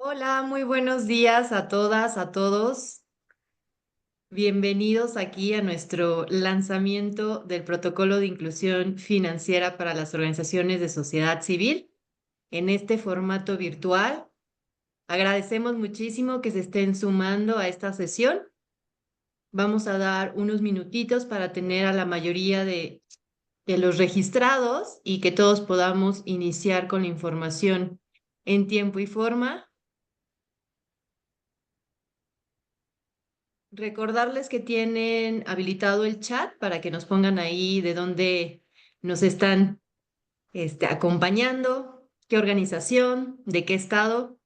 Hola, muy buenos días a todas, a todos. Bienvenidos aquí a nuestro lanzamiento del protocolo de inclusión financiera para las organizaciones de sociedad civil en este formato virtual. Agradecemos muchísimo que se estén sumando a esta sesión. Vamos a dar unos minutitos para tener a la mayoría de los registrados y que todos podamos iniciar con la información en tiempo y forma. Recordarles que tienen habilitado el chat para que nos pongan ahí de dónde nos están acompañando, qué organización, de qué estado.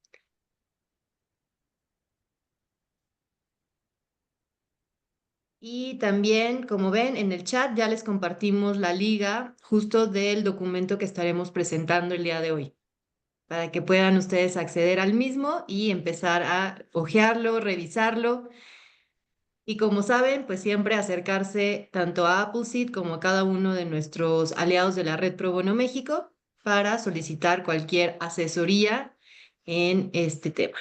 Y también, como ven, en el chat ya les compartimos la liga justo del documento que estaremos presentando el día de hoy, para que puedan ustedes acceder al mismo y empezar a hojearlo, revisarlo. Y como saben, pues siempre acercarse tanto a Appleseed como a cada uno de nuestros aliados de la Red Pro Bono México para solicitar cualquier asesoría en este tema.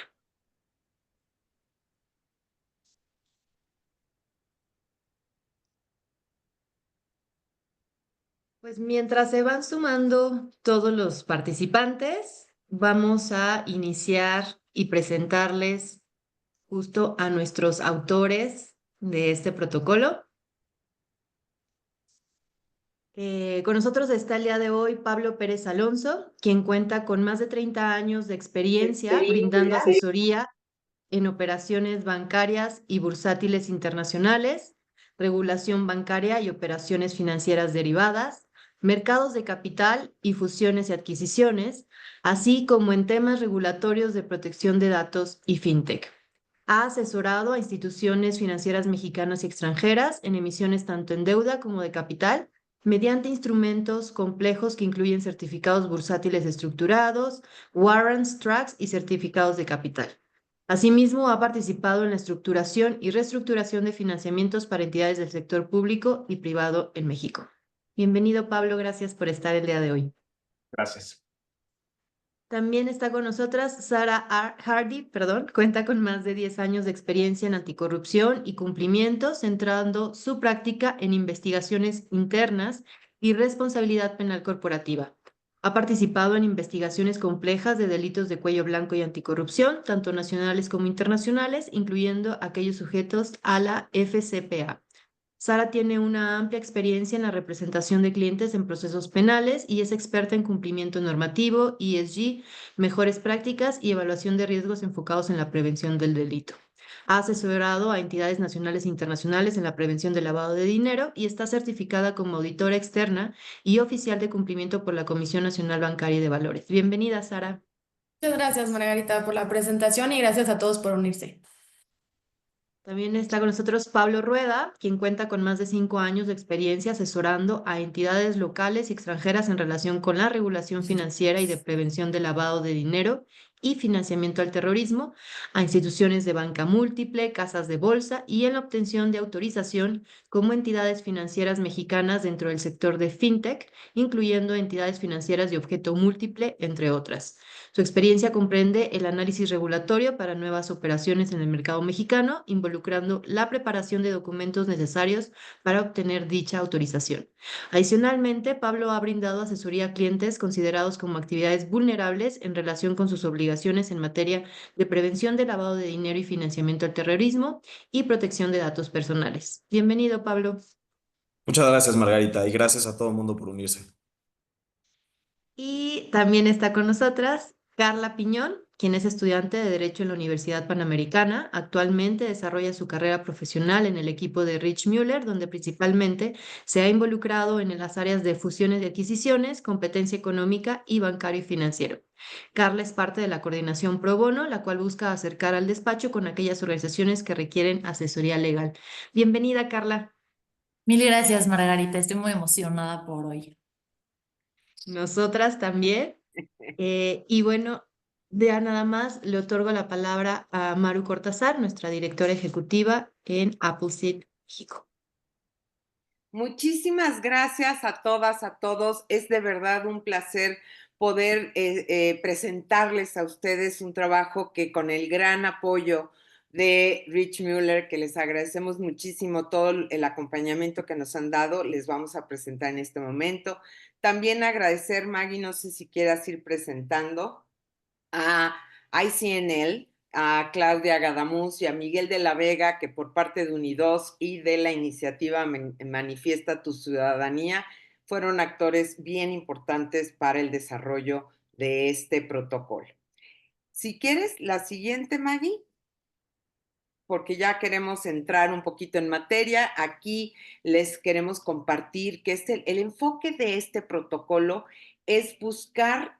Pues mientras se van sumando todos los participantes, vamos a iniciar y presentarles justo a nuestros autores de este protocolo. Con nosotros está el día de hoy Pablo Pérez Alonso, quien cuenta con más de 30 años de experiencia brindando asesoría en operaciones bancarias y bursátiles internacionales, regulación bancaria y operaciones financieras derivadas, mercados de capital y fusiones y adquisiciones, así como en temas regulatorios de protección de datos y fintech. Ha asesorado a instituciones financieras mexicanas y extranjeras en emisiones tanto en deuda como de capital, mediante instrumentos complejos que incluyen certificados bursátiles estructurados, warrants, tracks y certificados de capital. Asimismo, ha participado en la estructuración y reestructuración de financiamientos para entidades del sector público y privado en México. Bienvenido, Pablo, gracias por estar el día de hoy. Gracias. También está con nosotras Hardy, cuenta con más de 10 años de experiencia en anticorrupción y cumplimiento, centrando su práctica en investigaciones internas y responsabilidad penal corporativa. Ha participado en investigaciones complejas de delitos de cuello blanco y anticorrupción, tanto nacionales como internacionales, incluyendo aquellos sujetos a la FCPA. Sara tiene una amplia experiencia en la representación de clientes en procesos penales y es experta en cumplimiento normativo, ESG, mejores prácticas y evaluación de riesgos enfocados en la prevención del delito. Ha asesorado a entidades nacionales e internacionales en la prevención del lavado de dinero y está certificada como auditora externa y oficial de cumplimiento por la Comisión Nacional Bancaria y de Valores. Bienvenida, Sara. Muchas gracias, Margarita, por la presentación y gracias a todos por unirse. También está con nosotros Pablo Rueda, quien cuenta con más de 5 años de experiencia asesorando a entidades locales y extranjeras en relación con la regulación financiera y de prevención del lavado de dinero y financiamiento al terrorismo, a instituciones de banca múltiple, casas de bolsa y en la obtención de autorización como entidades financieras mexicanas dentro del sector de fintech, incluyendo entidades financieras de objeto múltiple, entre otras. Su experiencia comprende el análisis regulatorio para nuevas operaciones en el mercado mexicano, involucrando la preparación de documentos necesarios para obtener dicha autorización. Adicionalmente, Pablo ha brindado asesoría a clientes considerados como actividades vulnerables en relación con sus obligaciones en materia de prevención de lavado de dinero y financiamiento al terrorismo y protección de datos personales. Bienvenido, Pablo. Muchas gracias, Margarita, y gracias a todo el mundo por unirse. Y también está con nosotras Carla Piñón, quien es estudiante de Derecho en la Universidad Panamericana. Actualmente desarrolla su carrera profesional en el equipo de Rich Müller, donde principalmente se ha involucrado en las áreas de fusiones y adquisiciones, competencia económica y bancario y financiero. Carla es parte de la coordinación Pro Bono, la cual busca acercar al despacho con aquellas organizaciones que requieren asesoría legal. Bienvenida, Carla. Mil gracias, Margarita. Estoy muy emocionada por hoy. Nosotras también. Y bueno, ya nada más le otorgo la palabra a Maru Cortázar, nuestra directora ejecutiva en Appleseed México. Muchísimas gracias a todas, a todos. Es de verdad un placer poder presentarles a ustedes un trabajo que con el gran apoyo de Rich Mueller, que les agradecemos muchísimo todo el acompañamiento que nos han dado, les vamos a presentar en este momento. También agradecer, Maggie, no sé si quieras ir presentando a ICNL, a Claudia Gadamuz y a Miguel de la Vega, que por parte de Unidos y de la iniciativa Manifiesta tu Ciudadanía, fueron actores bien importantes para el desarrollo de este protocolo. Si quieres, la siguiente, Maggie, porque ya queremos entrar un poquito en materia. Aquí les queremos compartir que el enfoque de este protocolo es buscar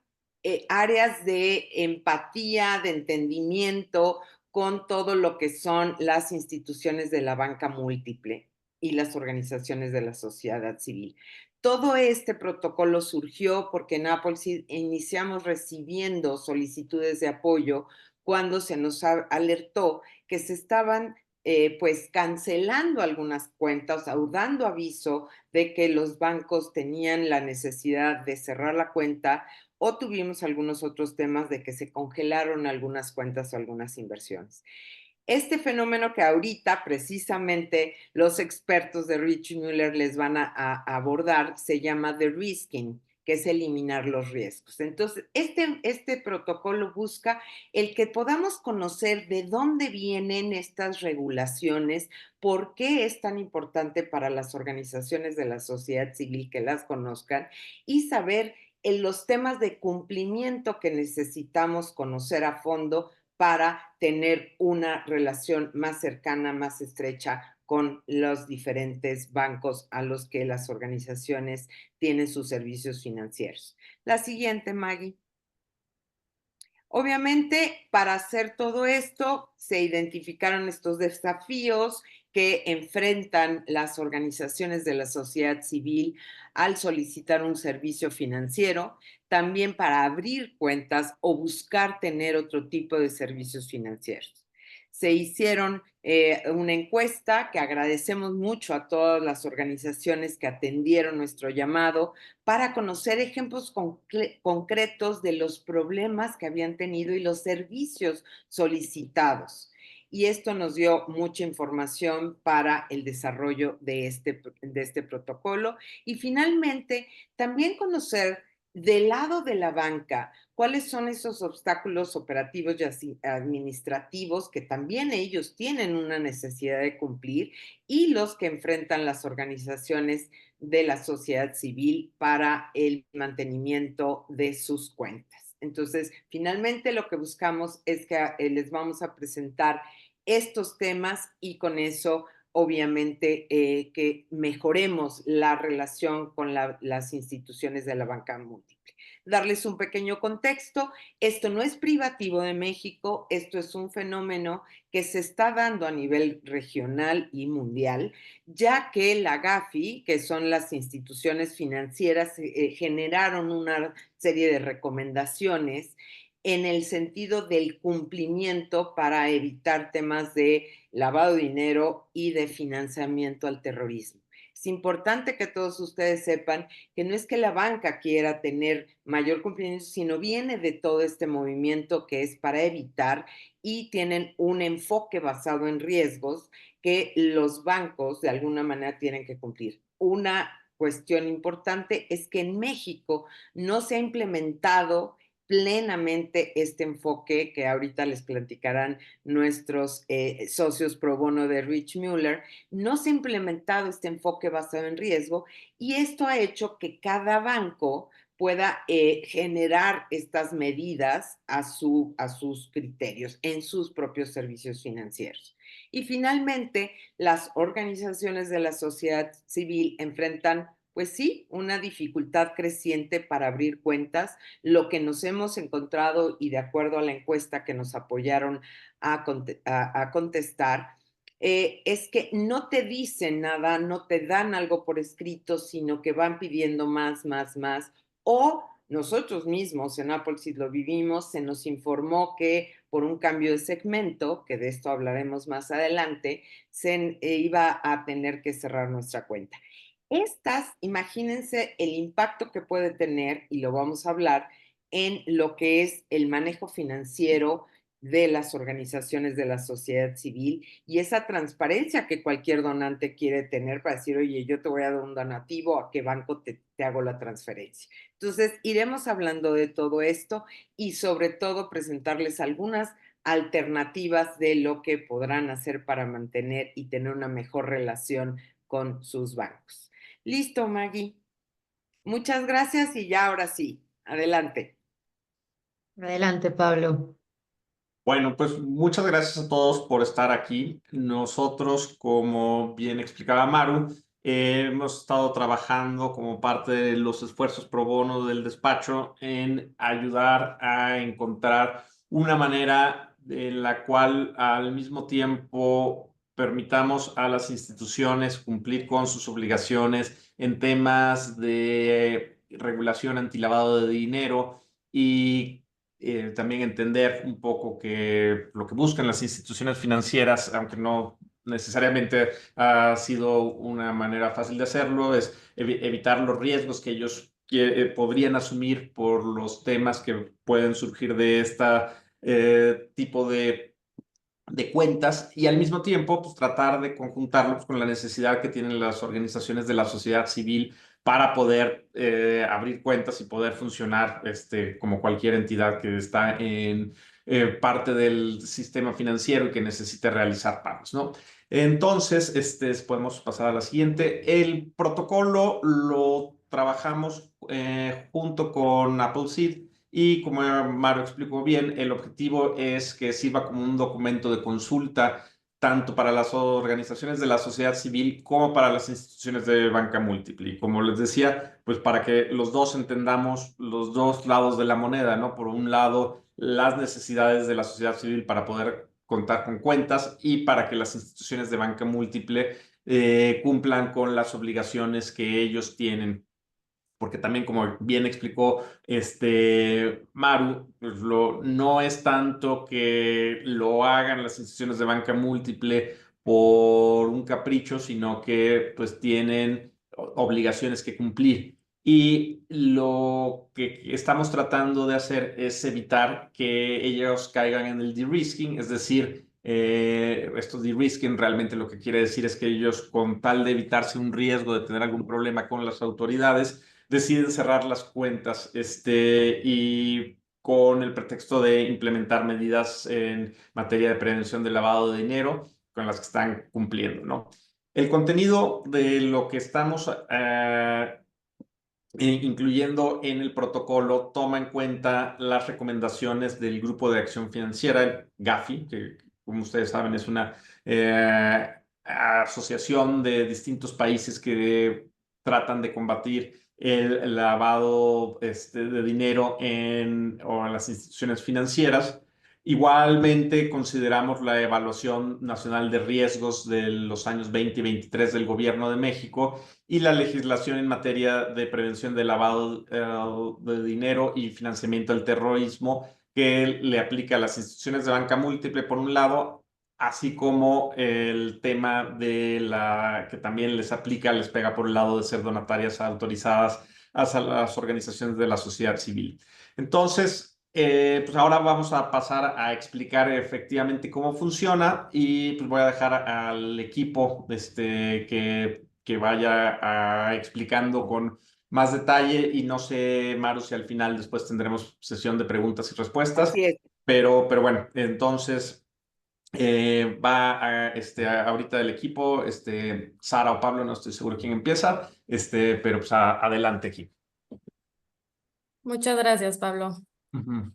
áreas de empatía, de entendimiento con todo lo que son las instituciones de la banca múltiple y las organizaciones de la sociedad civil. Todo este protocolo surgió porque en Apple iniciamos recibiendo solicitudes de apoyo cuando se nos alertó que se estaban pues cancelando algunas cuentas o dando aviso de que los bancos tenían la necesidad de cerrar la cuenta, o tuvimos algunos otros temas de que se congelaron algunas cuentas o algunas inversiones. Este fenómeno que ahorita precisamente los expertos de Rich Mueller les van a abordar se llama de-risking, que es eliminar los riesgos. Entonces, este protocolo busca el que podamos conocer de dónde vienen estas regulaciones, por qué es tan importante para las organizaciones de la sociedad civil que las conozcan y saber en los temas de cumplimiento que necesitamos conocer a fondo para tener una relación más cercana, más estrecha con los diferentes bancos a los que las organizaciones tienen sus servicios financieros. La siguiente, Maggie. Obviamente, para hacer todo esto, se identificaron estos desafíos que enfrentan las organizaciones de la sociedad civil al solicitar un servicio financiero, también para abrir cuentas o buscar tener otro tipo de servicios financieros. Se hicieron una encuesta que agradecemos mucho a todas las organizaciones que atendieron nuestro llamado para conocer ejemplos concretos de los problemas que habían tenido y los servicios solicitados. Y esto nos dio mucha información para el desarrollo de este protocolo. Y finalmente, también conocer del lado de la banca cuáles son esos obstáculos operativos y administrativos que también ellos tienen una necesidad de cumplir y los que enfrentan las organizaciones de la sociedad civil para el mantenimiento de sus cuentas. Entonces, finalmente lo que buscamos es que les vamos a presentar estos temas y con eso, obviamente, que mejoremos la relación con las instituciones de la banca múltiple. Darles un pequeño contexto, esto no es privativo de México, esto es un fenómeno que se está dando a nivel regional y mundial, ya que la GAFI, que son las instituciones financieras, generaron una serie de recomendaciones en el sentido del cumplimiento para evitar temas de lavado de dinero y de financiamiento al terrorismo. Es importante que todos ustedes sepan que no es que la banca quiera tener mayor cumplimiento, sino viene de todo este movimiento que es para evitar y tienen un enfoque basado en riesgos que los bancos de alguna manera tienen que cumplir. Una cuestión importante es que en México no se ha implementado plenamente este enfoque que ahorita les platicarán nuestros socios pro bono de Rich Mueller. No se ha implementado este enfoque basado en riesgo y esto ha hecho que cada banco pueda generar estas medidas a sus criterios en sus propios servicios financieros. Y finalmente, las organizaciones de la sociedad civil enfrentan, pues sí, una dificultad creciente para abrir cuentas. Lo que nos hemos encontrado y de acuerdo a la encuesta que nos apoyaron a contestar, es que no te dicen nada, no te dan algo por escrito, sino que van pidiendo más, más, más. O nosotros mismos en Apple Seed lo vivimos, se nos informó que por un cambio de segmento, que de esto hablaremos más adelante, se iba a tener que cerrar nuestra cuenta. Estas, imagínense el impacto que puede tener, y lo vamos a hablar, en lo que es el manejo financiero de las organizaciones de la sociedad civil y esa transparencia que cualquier donante quiere tener para decir, oye, yo te voy a dar un donativo, ¿a qué banco te hago la transferencia? Entonces, iremos hablando de todo esto y sobre todo presentarles algunas alternativas de lo que podrán hacer para mantener y tener una mejor relación con sus bancos. Listo, Maggie. Muchas gracias y ya ahora sí, adelante. Adelante, Pablo. Bueno, pues muchas gracias a todos por estar aquí. Nosotros, como bien explicaba Maru, hemos estado trabajando como parte de los esfuerzos pro bono del despacho en ayudar a encontrar una manera en la cual al mismo tiempo permitamos a las instituciones cumplir con sus obligaciones en temas de regulación antilavado de dinero y también entender un poco que lo que buscan las instituciones financieras, aunque no necesariamente ha sido una manera fácil de hacerlo, es evitar los riesgos que ellos podrían asumir por los temas que pueden surgir de este tipo de cuentas y al mismo tiempo pues, tratar de conjuntarlos con la necesidad que tienen las organizaciones de la sociedad civil para poder abrir cuentas y poder funcionar como cualquier entidad que está en parte del sistema financiero y que necesite realizar pagos, ¿no? Entonces, podemos pasar a la siguiente. El protocolo lo trabajamos junto con Appleseed y como Mario explicó bien, el objetivo es que sirva como un documento de consulta tanto para las organizaciones de la sociedad civil como para las instituciones de banca múltiple. Y como les decía, pues para que los dos entendamos los dos lados de la moneda, ¿no? Por un lado, las necesidades de la sociedad civil para poder contar con cuentas y para que las instituciones de banca múltiple cumplan con las obligaciones que ellos tienen porque también como bien explicó Maru, pues no es tanto que lo hagan las instituciones de banca múltiple por un capricho, sino que pues tienen obligaciones que cumplir. Y lo que estamos tratando de hacer es evitar que ellos caigan en el de-risking, es decir, esto de-risking realmente lo que quiere decir es que ellos, con tal de evitarse un riesgo de tener algún problema con las autoridades, deciden cerrar las cuentas y con el pretexto de implementar medidas en materia de prevención del lavado de dinero con las que están cumpliendo, ¿no? El contenido de lo que estamos incluyendo en el protocolo toma en cuenta las recomendaciones del Grupo de Acción Financiera, el GAFI, que como ustedes saben es una asociación de distintos países que tratan de combatir el lavado de dinero en las instituciones financieras. Igualmente consideramos la evaluación nacional de riesgos de los años 20 y 23 del Gobierno de México y la legislación en materia de prevención del lavado de dinero y financiamiento del terrorismo que le aplica a las instituciones de banca múltiple por un lado, así como el tema de que también les pega por el lado de ser donatarias autorizadas a las organizaciones de la sociedad civil. Entonces, pues ahora vamos a pasar a explicar efectivamente cómo funciona y pues voy a dejar al equipo que vaya explicando con más detalle y no sé, Maru, si al final después tendremos sesión de preguntas y respuestas, Así es. pero bueno, entonces ahorita del equipo, Sara o Pablo, no estoy seguro quién empieza, pero pues adelante aquí. Muchas gracias, Pablo. Ujú.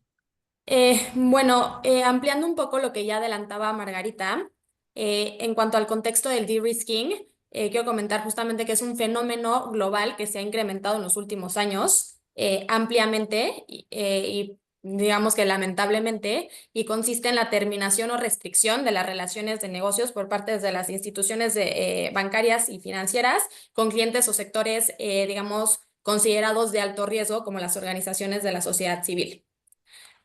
Bueno, ampliando un poco lo que ya adelantaba Margarita, en cuanto al contexto del de-risking, quiero comentar justamente que es un fenómeno global que se ha incrementado en los últimos años ampliamente y digamos que lamentablemente, y consiste en la terminación o restricción de las relaciones de negocios por parte de las instituciones bancarias y financieras con clientes o sectores, digamos, considerados de alto riesgo como las organizaciones de la sociedad civil.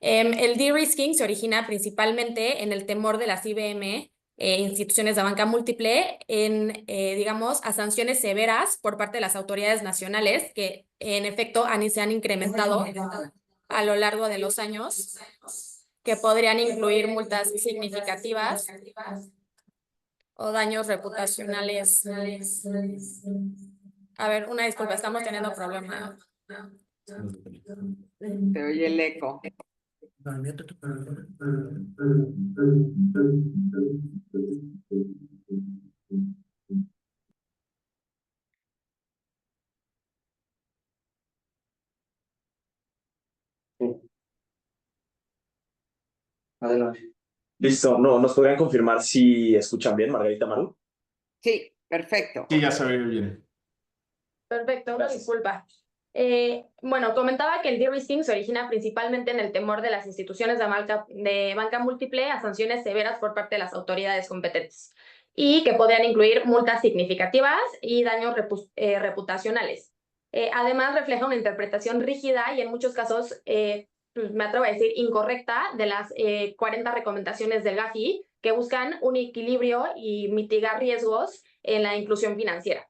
El de-risking se origina principalmente en el temor de las IBM, instituciones de banca múltiple, digamos, a sanciones severas por parte de las autoridades nacionales que, en efecto, se han incrementado a lo largo de los años, que podrían incluir multas significativas o daños reputacionales. A ver, una disculpa, estamos teniendo problemas. Te oye el eco. Adelante. Listo, no, ¿nos podrían confirmar si escuchan bien, Margarita, Maru? Sí, perfecto. Sí, ya se ve bien. Perfecto, una Gracias. disculpa. Bueno, comentaba que el de-risking se origina principalmente en el temor de las instituciones de banca múltiple a sanciones severas por parte de las autoridades competentes y que podían incluir multas significativas y daños reputacionales. Además, refleja una interpretación rígida y en muchos casos, pues, me atrevo a decir, incorrecta de las 40 recomendaciones del GAFI que buscan un equilibrio y mitigar riesgos en la inclusión financiera.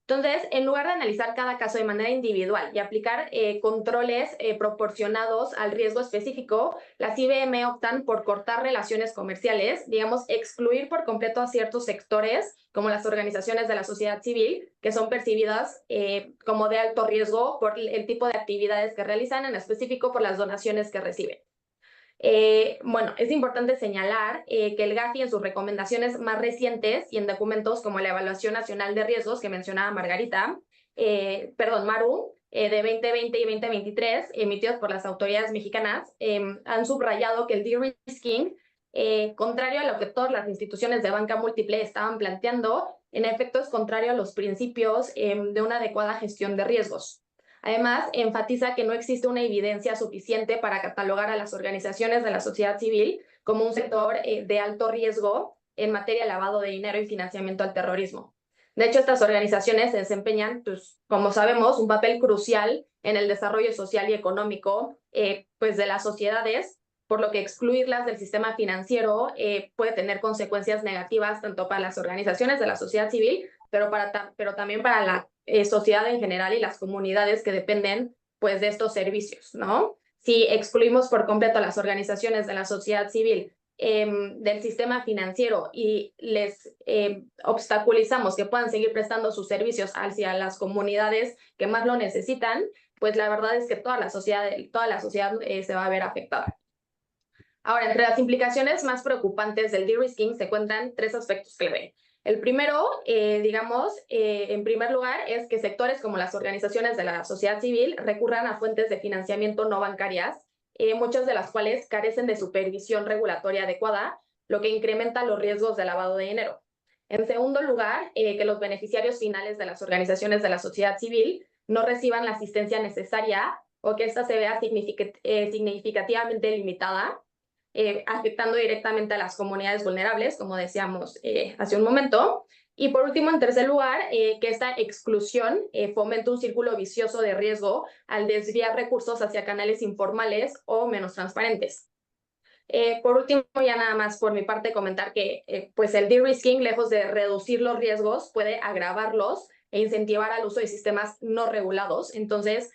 Entonces, en lugar de analizar cada caso de manera individual y aplicar controles proporcionados al riesgo específico, las IBM optan por cortar relaciones comerciales, digamos, excluir por completo a ciertos sectores, como las organizaciones de la sociedad civil, que son percibidas como de alto riesgo por el tipo de actividades que realizan, en específico por las donaciones que reciben. Bueno, es importante señalar que el GAFI en sus recomendaciones más recientes y en documentos como la Evaluación Nacional de Riesgos que mencionaba Maru, de 2020 y 2023, emitidos por las autoridades mexicanas, han subrayado que el de-risking, contrario a lo que todas las instituciones de banca múltiple estaban planteando, en efecto es contrario a los principios de una adecuada gestión de riesgos. Además, enfatiza que no existe una evidencia suficiente para catalogar a las organizaciones de la sociedad civil como un sector de alto riesgo en materia de lavado de dinero y financiamiento al terrorismo. De hecho, estas organizaciones se desempeñan, pues, como sabemos, un papel crucial en el desarrollo social y económico pues, de las sociedades, por lo que excluirlas del sistema financiero puede tener consecuencias negativas tanto para las organizaciones de la sociedad civil, pero también para la sociedad en general y las comunidades que dependen pues de estos servicios, ¿no? Si excluimos por completo a las organizaciones de la sociedad civil del sistema financiero y les obstaculizamos que puedan seguir prestando sus servicios hacia las comunidades que más lo necesitan, pues la verdad es que toda la sociedad se va a ver afectada. Ahora, entre las implicaciones más preocupantes del de-risking se cuentan tres aspectos clave. El primero, en primer lugar, es que sectores como las organizaciones de la sociedad civil recurran a fuentes de financiamiento no bancarias, muchas de las cuales carecen de supervisión regulatoria adecuada, lo que incrementa los riesgos de lavado de dinero. En segundo lugar, que los beneficiarios finales de las organizaciones de la sociedad civil no reciban la asistencia necesaria o que ésta se vea significativamente limitada, afectando directamente a las comunidades vulnerables, como decíamos hace un momento. Y por último, en tercer lugar, que esta exclusión fomenta un círculo vicioso de riesgo al desviar recursos hacia canales informales o menos transparentes. Por último, ya nada más por mi parte comentar que pues el de-risking, lejos de reducir los riesgos, puede agravarlos e incentivar al uso de sistemas no regulados. Entonces,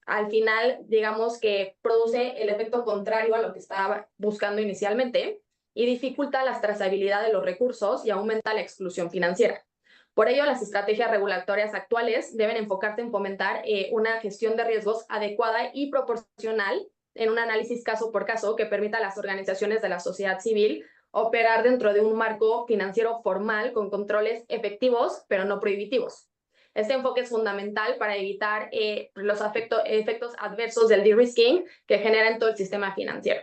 al final, digamos que produce el efecto contrario a lo que estaba buscando inicialmente y dificulta la trazabilidad de los recursos y aumenta la exclusión financiera. Por ello, las estrategias regulatorias actuales deben enfocarse en fomentar una gestión de riesgos adecuada y proporcional en un análisis caso por caso que permita a las organizaciones de la sociedad civil operar dentro de un marco financiero formal con controles efectivos, pero no prohibitivos. Este enfoque es fundamental para evitar los efectos adversos del de-risking que genera en todo el sistema financiero.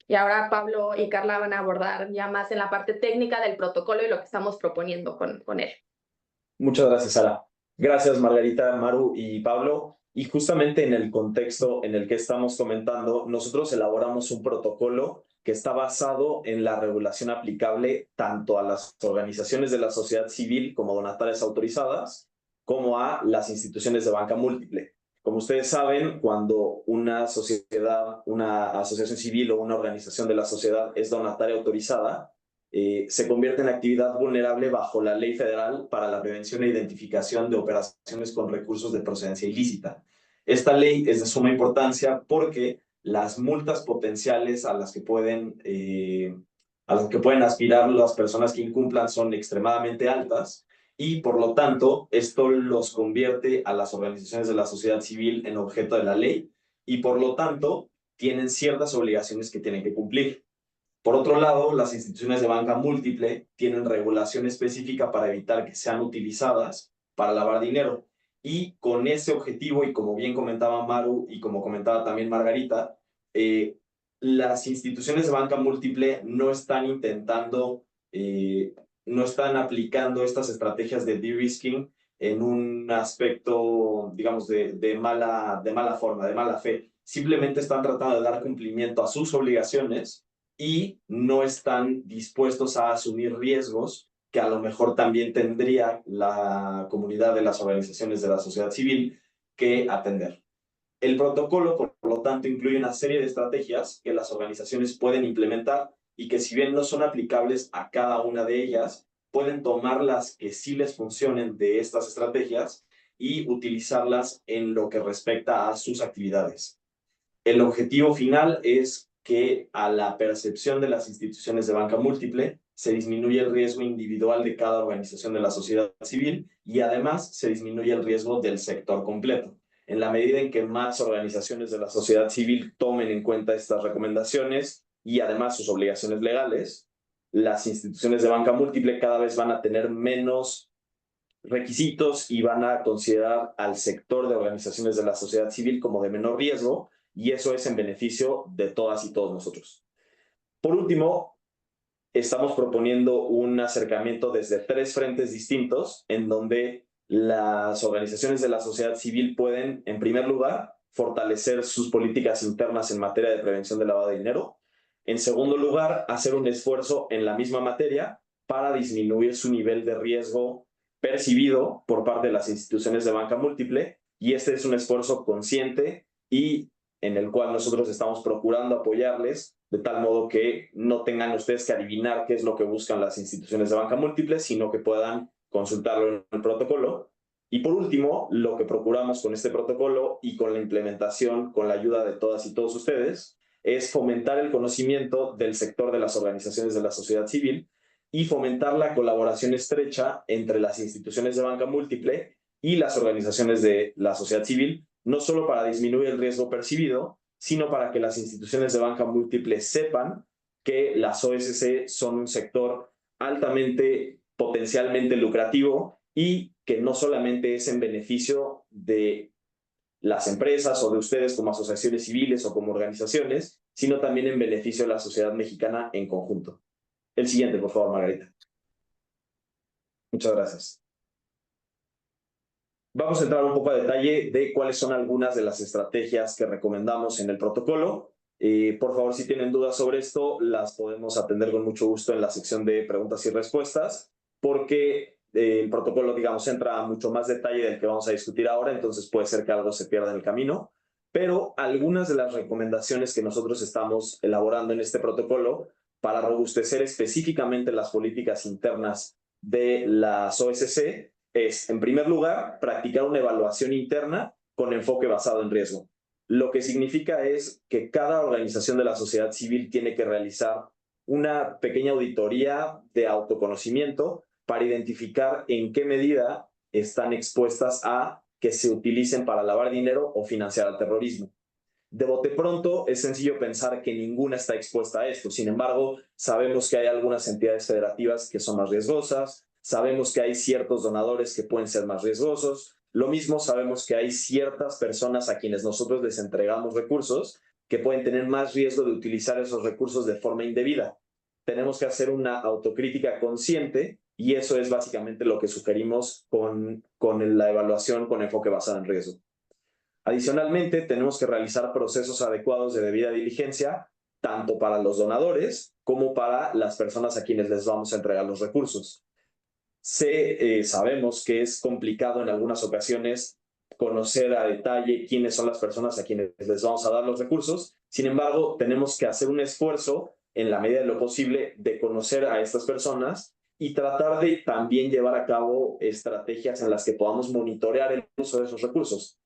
Y ahora Pablo y Carla van a abordar ya más en la parte técnica del protocolo y lo que estamos proponiendo con él. Muchas gracias, Sara. Gracias, Margarita, Maru y Pablo. Y justamente en el contexto en el que estamos comentando, nosotros elaboramos un protocolo que está basado en la regulación aplicable tanto a las organizaciones de la sociedad civil como donatarias autorizadas, como a las instituciones de banca múltiple. Como ustedes saben, cuando una sociedad, una asociación civil o una organización de la sociedad es donataria autorizada, se convierte en actividad vulnerable bajo la Ley Federal para la Prevención e Identificación de Operaciones con Recursos de Procedencia Ilícita. Esta ley es de suma importancia porque las multas potenciales a las que pueden aspirar las personas que incumplan son extremadamente altas y por lo tanto esto los convierte a las organizaciones de la sociedad civil en objeto de la ley y por lo tanto tienen ciertas obligaciones que tienen que cumplir. Por otro lado, las instituciones de banca múltiple tienen regulación específica para evitar que sean utilizadas para lavar dinero. Y con ese objetivo, y como bien comentaba Maru y como comentaba también Margarita, las instituciones de banca múltiple no están intentando, no están aplicando estas estrategias de de-risking en un aspecto, digamos, de mala forma, de mala fe. Simplemente están tratando de dar cumplimiento a sus obligaciones y no están dispuestos a asumir riesgos que a lo mejor también tendría la comunidad de las organizaciones de la sociedad civil que atender. El protocolo, por lo tanto, incluye una serie de estrategias que las organizaciones pueden implementar y que si bien no son aplicables a cada una de ellas, pueden tomar las que sí les funcionen de estas estrategias y utilizarlas en lo que respecta a sus actividades. El objetivo final es que a la percepción de las instituciones de banca múltiple se disminuye el riesgo individual de cada organización de la sociedad civil y además se disminuye el riesgo del sector completo. En la medida en que más organizaciones de la sociedad civil tomen en cuenta estas recomendaciones y además sus obligaciones legales, las instituciones de banca múltiple cada vez van a tener menos requisitos y van a considerar al sector de organizaciones de la sociedad civil como de menor riesgo y eso es en beneficio de todas y todos nosotros. Por último, estamos proponiendo un acercamiento desde 3 frentes distintos en donde las organizaciones de la sociedad civil pueden, en primer lugar, fortalecer sus políticas internas en materia de prevención del lavado de dinero. En segundo lugar, hacer un esfuerzo en la misma materia para disminuir su nivel de riesgo percibido por parte de las instituciones de banca múltiple y este es un esfuerzo consciente y en el cual nosotros estamos procurando apoyarles de tal modo que no tengan ustedes que adivinar qué es lo que buscan las instituciones de banca múltiple, sino que puedan consultarlo en el protocolo. Y por último, lo que procuramos con este protocolo y con la implementación, con la ayuda de todas y todos ustedes, es fomentar el conocimiento del sector de las organizaciones de la sociedad civil y fomentar la colaboración estrecha entre las instituciones de banca múltiple y las organizaciones de la sociedad civil, no solo para disminuir el riesgo percibido, sino para que las instituciones de banca múltiple sepan que las OSC son un sector altamente, potencialmente lucrativo y que no solamente es en beneficio de las empresas o de ustedes como asociaciones civiles o como organizaciones, sino también en beneficio de la sociedad mexicana en conjunto. El siguiente, por favor, Margarita. Muchas gracias. Vamos a entrar un poco a detalle de cuáles son algunas de las estrategias que recomendamos en el protocolo. Por favor, si tienen dudas sobre esto, las podemos atender con mucho gusto en la sección de preguntas y respuestas, porque el protocolo, digamos, entra a mucho más detalle del que vamos a discutir ahora, entonces puede ser que algo se pierda en el camino. Pero algunas de las recomendaciones que nosotros estamos elaborando en este protocolo para robustecer específicamente las políticas internas de las OSC es, en primer lugar, practicar una evaluación interna con enfoque basado en riesgo. Lo que significa es que cada organización de la sociedad civil tiene que realizar una pequeña auditoría de autoconocimiento para identificar en qué medida están expuestas a que se utilicen para lavar dinero o financiar al terrorismo. De bote pronto es sencillo pensar que ninguna está expuesta a esto. Sin embargo, sabemos que hay algunas entidades federativas que son más riesgosas, sabemos que hay ciertos donadores que pueden ser más riesgosos, lo mismo sabemos que hay ciertas personas a quienes nosotros les entregamos recursos que pueden tener más riesgo de utilizar esos recursos de forma indebida. Tenemos que hacer una autocrítica consciente y eso es básicamente lo que sugerimos con la evaluación con enfoque basado en riesgo. Adicionalmente, tenemos que realizar procesos adecuados de debida diligencia, tanto para los donadores como para las personas a quienes les vamos a entregar los recursos. Sabemos que es complicado en algunas ocasiones conocer a detalle quiénes son las personas a quienes les vamos a dar los recursos. Sin embargo, tenemos que hacer un esfuerzo en la medida de lo posible de conocer a estas personas y tratar de también llevar a cabo estrategias en las que podamos monitorear el uso de esos recursos.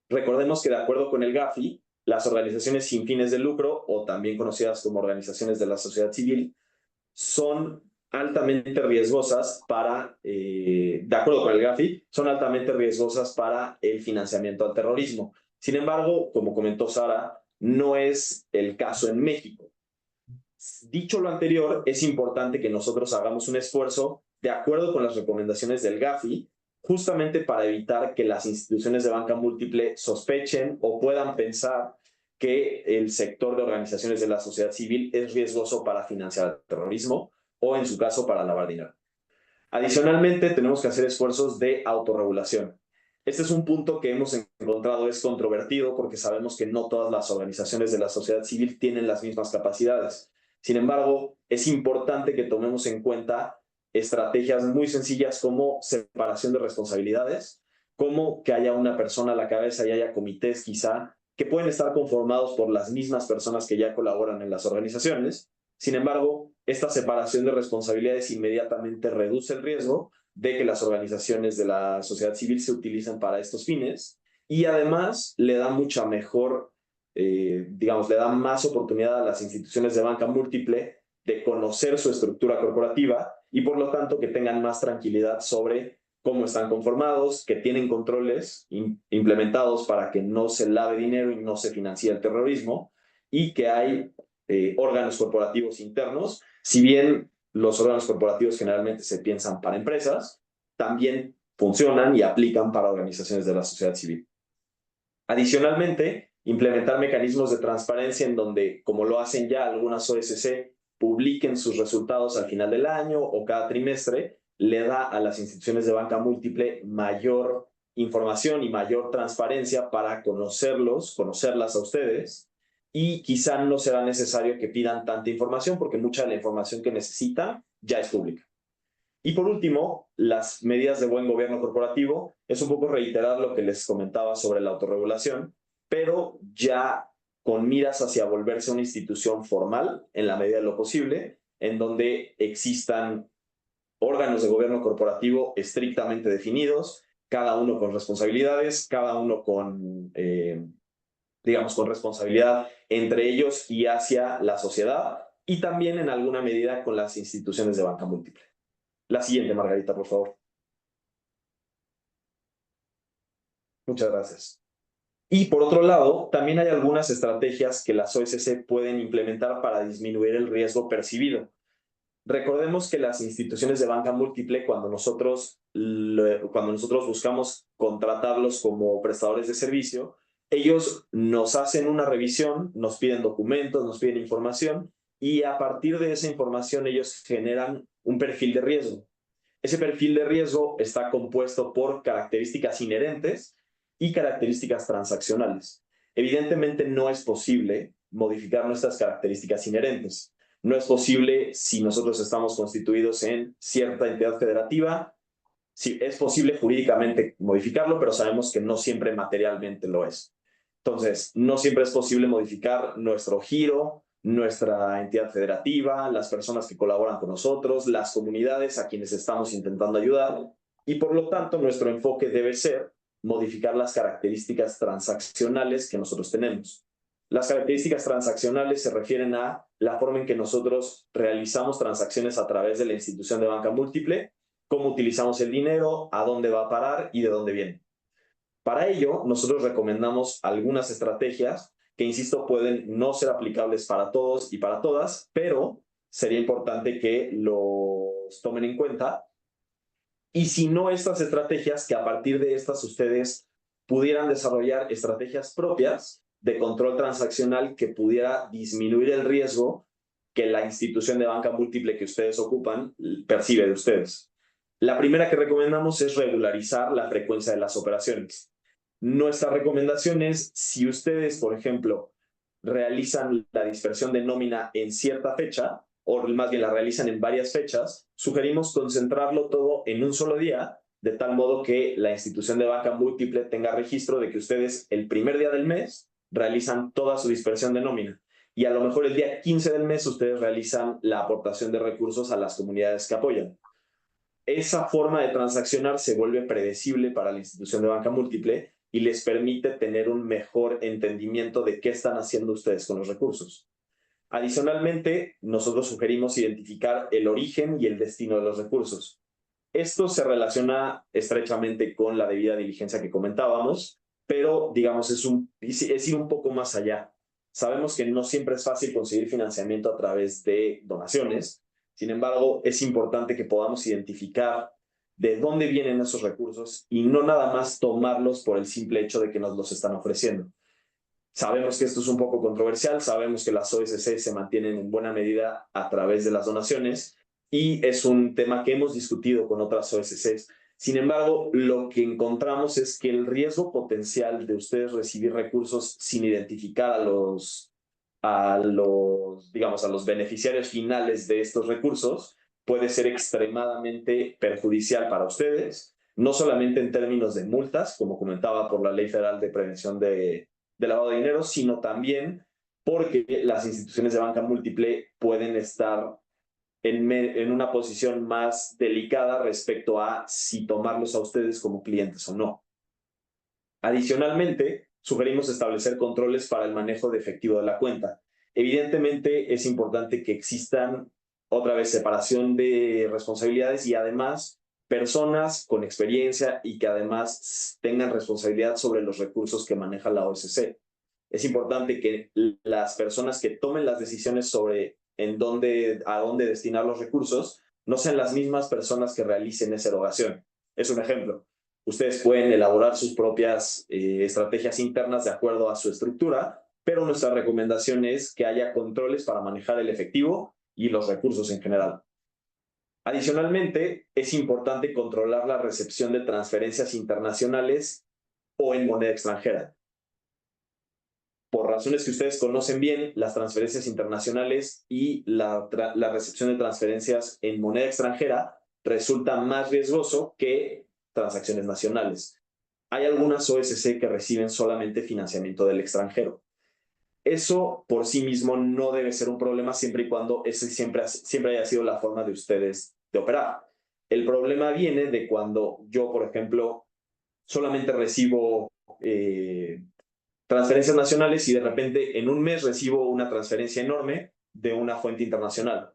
Recordemos que de acuerdo con el Gafi, las organizaciones sin fines de lucro, o también conocidas como organizaciones de la sociedad civil, son altamente riesgosas para, de acuerdo con el Gafi, son altamente riesgosas para el financiamiento al terrorismo. Sin embargo, como comentó Sara, no es el caso en México. Dicho lo anterior, es importante que nosotros hagamos un esfuerzo de acuerdo con las recomendaciones del Gafi, justamente para evitar que las instituciones de banca múltiple sospechen o puedan pensar que el sector de organizaciones de la sociedad civil es riesgoso para financiar el terrorismo o, en su caso, para lavar dinero. Adicionalmente, tenemos que hacer esfuerzos de autorregulación. Este es un punto que hemos encontrado es controvertido porque sabemos que no todas las organizaciones de la sociedad civil tienen las mismas capacidades. Sin embargo, es importante que tomemos en cuenta estrategias muy sencillas como separación de responsabilidades, como que haya una persona a la cabeza y haya comités quizá que pueden estar conformados por las mismas personas que ya colaboran en las organizaciones. Sin embargo, esta separación de responsabilidades inmediatamente reduce el riesgo de que las organizaciones de la sociedad civil se utilicen para estos fines y además le da mucha mejor, digamos, le da más oportunidad a las instituciones de banca múltiple de conocer su estructura corporativa y por lo tanto que tengan más tranquilidad sobre cómo están conformados, que tienen controles implementados para que no se lave dinero y no se financie el terrorismo y que hay órganos corporativos internos. Si bien los órganos corporativos generalmente se piensan para empresas, también funcionan y aplican para organizaciones de la sociedad civil. Adicionalmente, implementar mecanismos de transparencia en donde, como lo hacen ya algunas OSC, publiquen sus resultados al final del año o cada trimestre, le da a las instituciones de banca múltiple mayor información y mayor transparencia para conocerlas a ustedes, y quizá no será necesario que pidan tanta información porque mucha de la información que necesitan ya es pública. Y por último, las medidas de buen gobierno corporativo. Es un poco reiterar lo que les comentaba sobre la autorregulación, pero ya con miras hacia volverse una institución formal en la medida de lo posible, en donde existan órganos de gobierno corporativo estrictamente definidos, cada uno con responsabilidades, cada uno con, digamos, con responsabilidad entre ellos y hacia la sociedad, y también en alguna medida con las instituciones de banca múltiple. La siguiente, Margarita, por favor. Muchas gracias. Y por otro lado, también hay algunas estrategias que las OSC pueden implementar para disminuir el riesgo percibido. Recordemos que las instituciones de banca múltiple, cuando nosotros buscamos contratarlos como prestadores de servicio, ellos nos hacen una revisión, nos piden documentos, nos piden información, y a partir de esa información ellos generan un perfil de riesgo. Ese perfil de riesgo está compuesto por características inherentes y características transaccionales. Evidentemente no es posible modificar nuestras características inherentes. No es posible si nosotros estamos constituidos en cierta entidad federativa. Sí, es posible jurídicamente modificarlo, pero sabemos que no siempre materialmente lo es. Entonces, no siempre es posible modificar nuestro giro, nuestra entidad federativa, las personas que colaboran con nosotros, las comunidades a quienes estamos intentando ayudar, y por lo tanto nuestro enfoque debe ser modificar las características transaccionales que nosotros tenemos. Las características transaccionales se refieren a la forma en que nosotros realizamos transacciones a través de la institución de banca múltiple, cómo utilizamos el dinero, a dónde va a parar y de dónde viene. Para ello, nosotros recomendamos algunas estrategias que, insisto, pueden no ser aplicables para todos y para todas, pero sería importante que los tomen en cuenta. Y si no estas estrategias, que a partir de estas ustedes pudieran desarrollar estrategias propias de control transaccional que pudiera disminuir el riesgo que la institución de banca múltiple que ustedes ocupan percibe de ustedes. La primera que recomendamos es regularizar la frecuencia de las operaciones. Nuestra recomendación es, si ustedes, por ejemplo, realizan la dispersión de nómina en cierta fecha, o más bien la realizan en varias fechas, sugerimos concentrarlo todo en un solo día, de tal modo que la institución de banca múltiple tenga registro de que ustedes el primer día del mes realizan toda su dispersión de nómina, y a lo mejor el día 15 del mes ustedes realizan la aportación de recursos a las comunidades que apoyan. Esa forma de transaccionar se vuelve predecible para la institución de banca múltiple y les permite tener un mejor entendimiento de qué están haciendo ustedes con los recursos. Adicionalmente, nosotros sugerimos identificar el origen y el destino de los recursos. Esto se relaciona estrechamente con la debida diligencia que comentábamos, pero digamos es ir un poco más allá. Sabemos que no siempre es fácil conseguir financiamiento a través de donaciones. Sin embargo, es importante que podamos identificar de dónde vienen esos recursos y no nada más tomarlos por el simple hecho de que nos los están ofreciendo. Sabemos que esto es un poco controversial, sabemos que las OSC se mantienen en buena medida a través de las donaciones y es un tema que hemos discutido con otras OSCs. Sin embargo, lo que encontramos es que el riesgo potencial de ustedes recibir recursos sin identificar a los beneficiarios finales de estos recursos puede ser extremadamente perjudicial para ustedes, no solamente en términos de multas, como comentaba por la Ley Federal de Prevención de lavado de dinero, sino también porque las instituciones de banca múltiple pueden estar en una posición más delicada respecto a si tomarlos a ustedes como clientes o no. Adicionalmente, sugerimos establecer controles para el manejo de efectivo de la cuenta. Evidentemente, es importante que existan, otra vez, separación de responsabilidades y además personas con experiencia y que además tengan responsabilidad sobre los recursos que maneja la OSC. Es importante que las personas que tomen las decisiones sobre a dónde destinar los recursos no sean las mismas personas que realicen esa erogación. Es un ejemplo. Ustedes pueden elaborar sus propias estrategias internas de acuerdo a su estructura, pero nuestra recomendación es que haya controles para manejar el efectivo y los recursos en general. Adicionalmente, es importante controlar la recepción de transferencias internacionales o en moneda extranjera. Por razones que ustedes conocen bien, las transferencias internacionales y la recepción de transferencias en moneda extranjera resulta más riesgoso que transacciones nacionales. Hay algunas OSC que reciben solamente financiamiento del extranjero. Eso por sí mismo no debe ser un problema siempre y cuando ese siempre haya sido la forma de ustedes de operar. El problema viene de cuando yo, por ejemplo, solamente recibo transferencias nacionales y de repente en un mes recibo una transferencia enorme de una fuente internacional.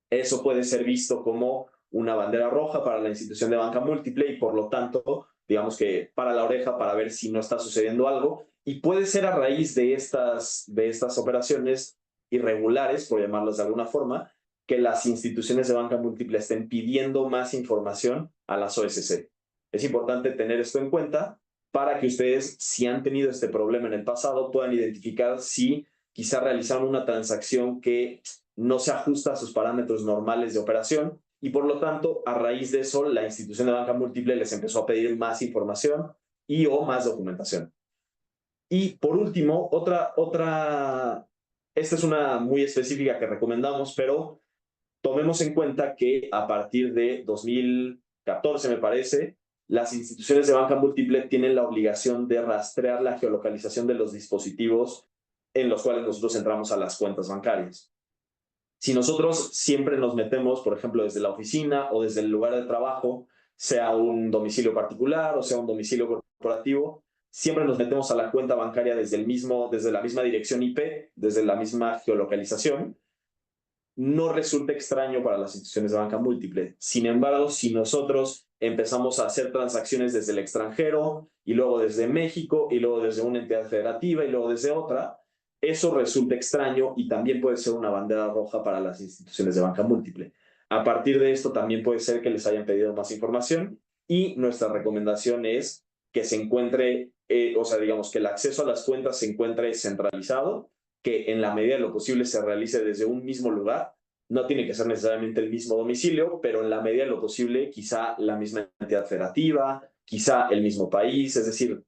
Eso puede ser visto como una bandera roja para la institución de banca múltiple y por lo tanto, digamos que para la oreja para ver si no está sucediendo algo y puede ser a raíz de estas operaciones irregulares, por llamarlas de alguna forma, que las instituciones de banca múltiple estén pidiendo más información a las OSC. Es importante tener esto en cuenta para que ustedes, si han tenido este problema en el pasado, puedan identificar si quizá realizaron una transacción que no se ajusta a sus parámetros normales de operación y por lo tanto, a raíz de eso, la institución de banca múltiple les empezó a pedir más información y o más documentación. Y por último, esta es una muy específica que recomendamos, pero tomemos en cuenta que a partir de 2014, me parece, las instituciones de banca múltiple tienen la obligación de rastrear la geolocalización de los dispositivos en los cuales nosotros entramos a las cuentas bancarias. Si nosotros siempre nos metemos, por ejemplo, desde la oficina o desde el lugar de trabajo, sea un domicilio particular o sea un domicilio corporativo, siempre nos metemos a la cuenta bancaria desde la misma dirección IP, desde la misma geolocalización, no resulta extraño para las instituciones de banca múltiple. Sin embargo, si nosotros empezamos a hacer transacciones desde el extranjero y luego desde México y luego desde una entidad federativa y luego desde otra, eso resulta extraño y también puede ser una bandera roja para las instituciones de banca múltiple. A partir de esto también puede ser que les hayan pedido más información y nuestra recomendación es que se encuentre, digamos que el acceso a las cuentas se encuentre centralizado, que en la medida de lo posible se realice desde un mismo lugar. No tiene que ser necesariamente el mismo domicilio, pero en la medida de lo posible quizá la misma entidad federativa, quizá el mismo país, es decir,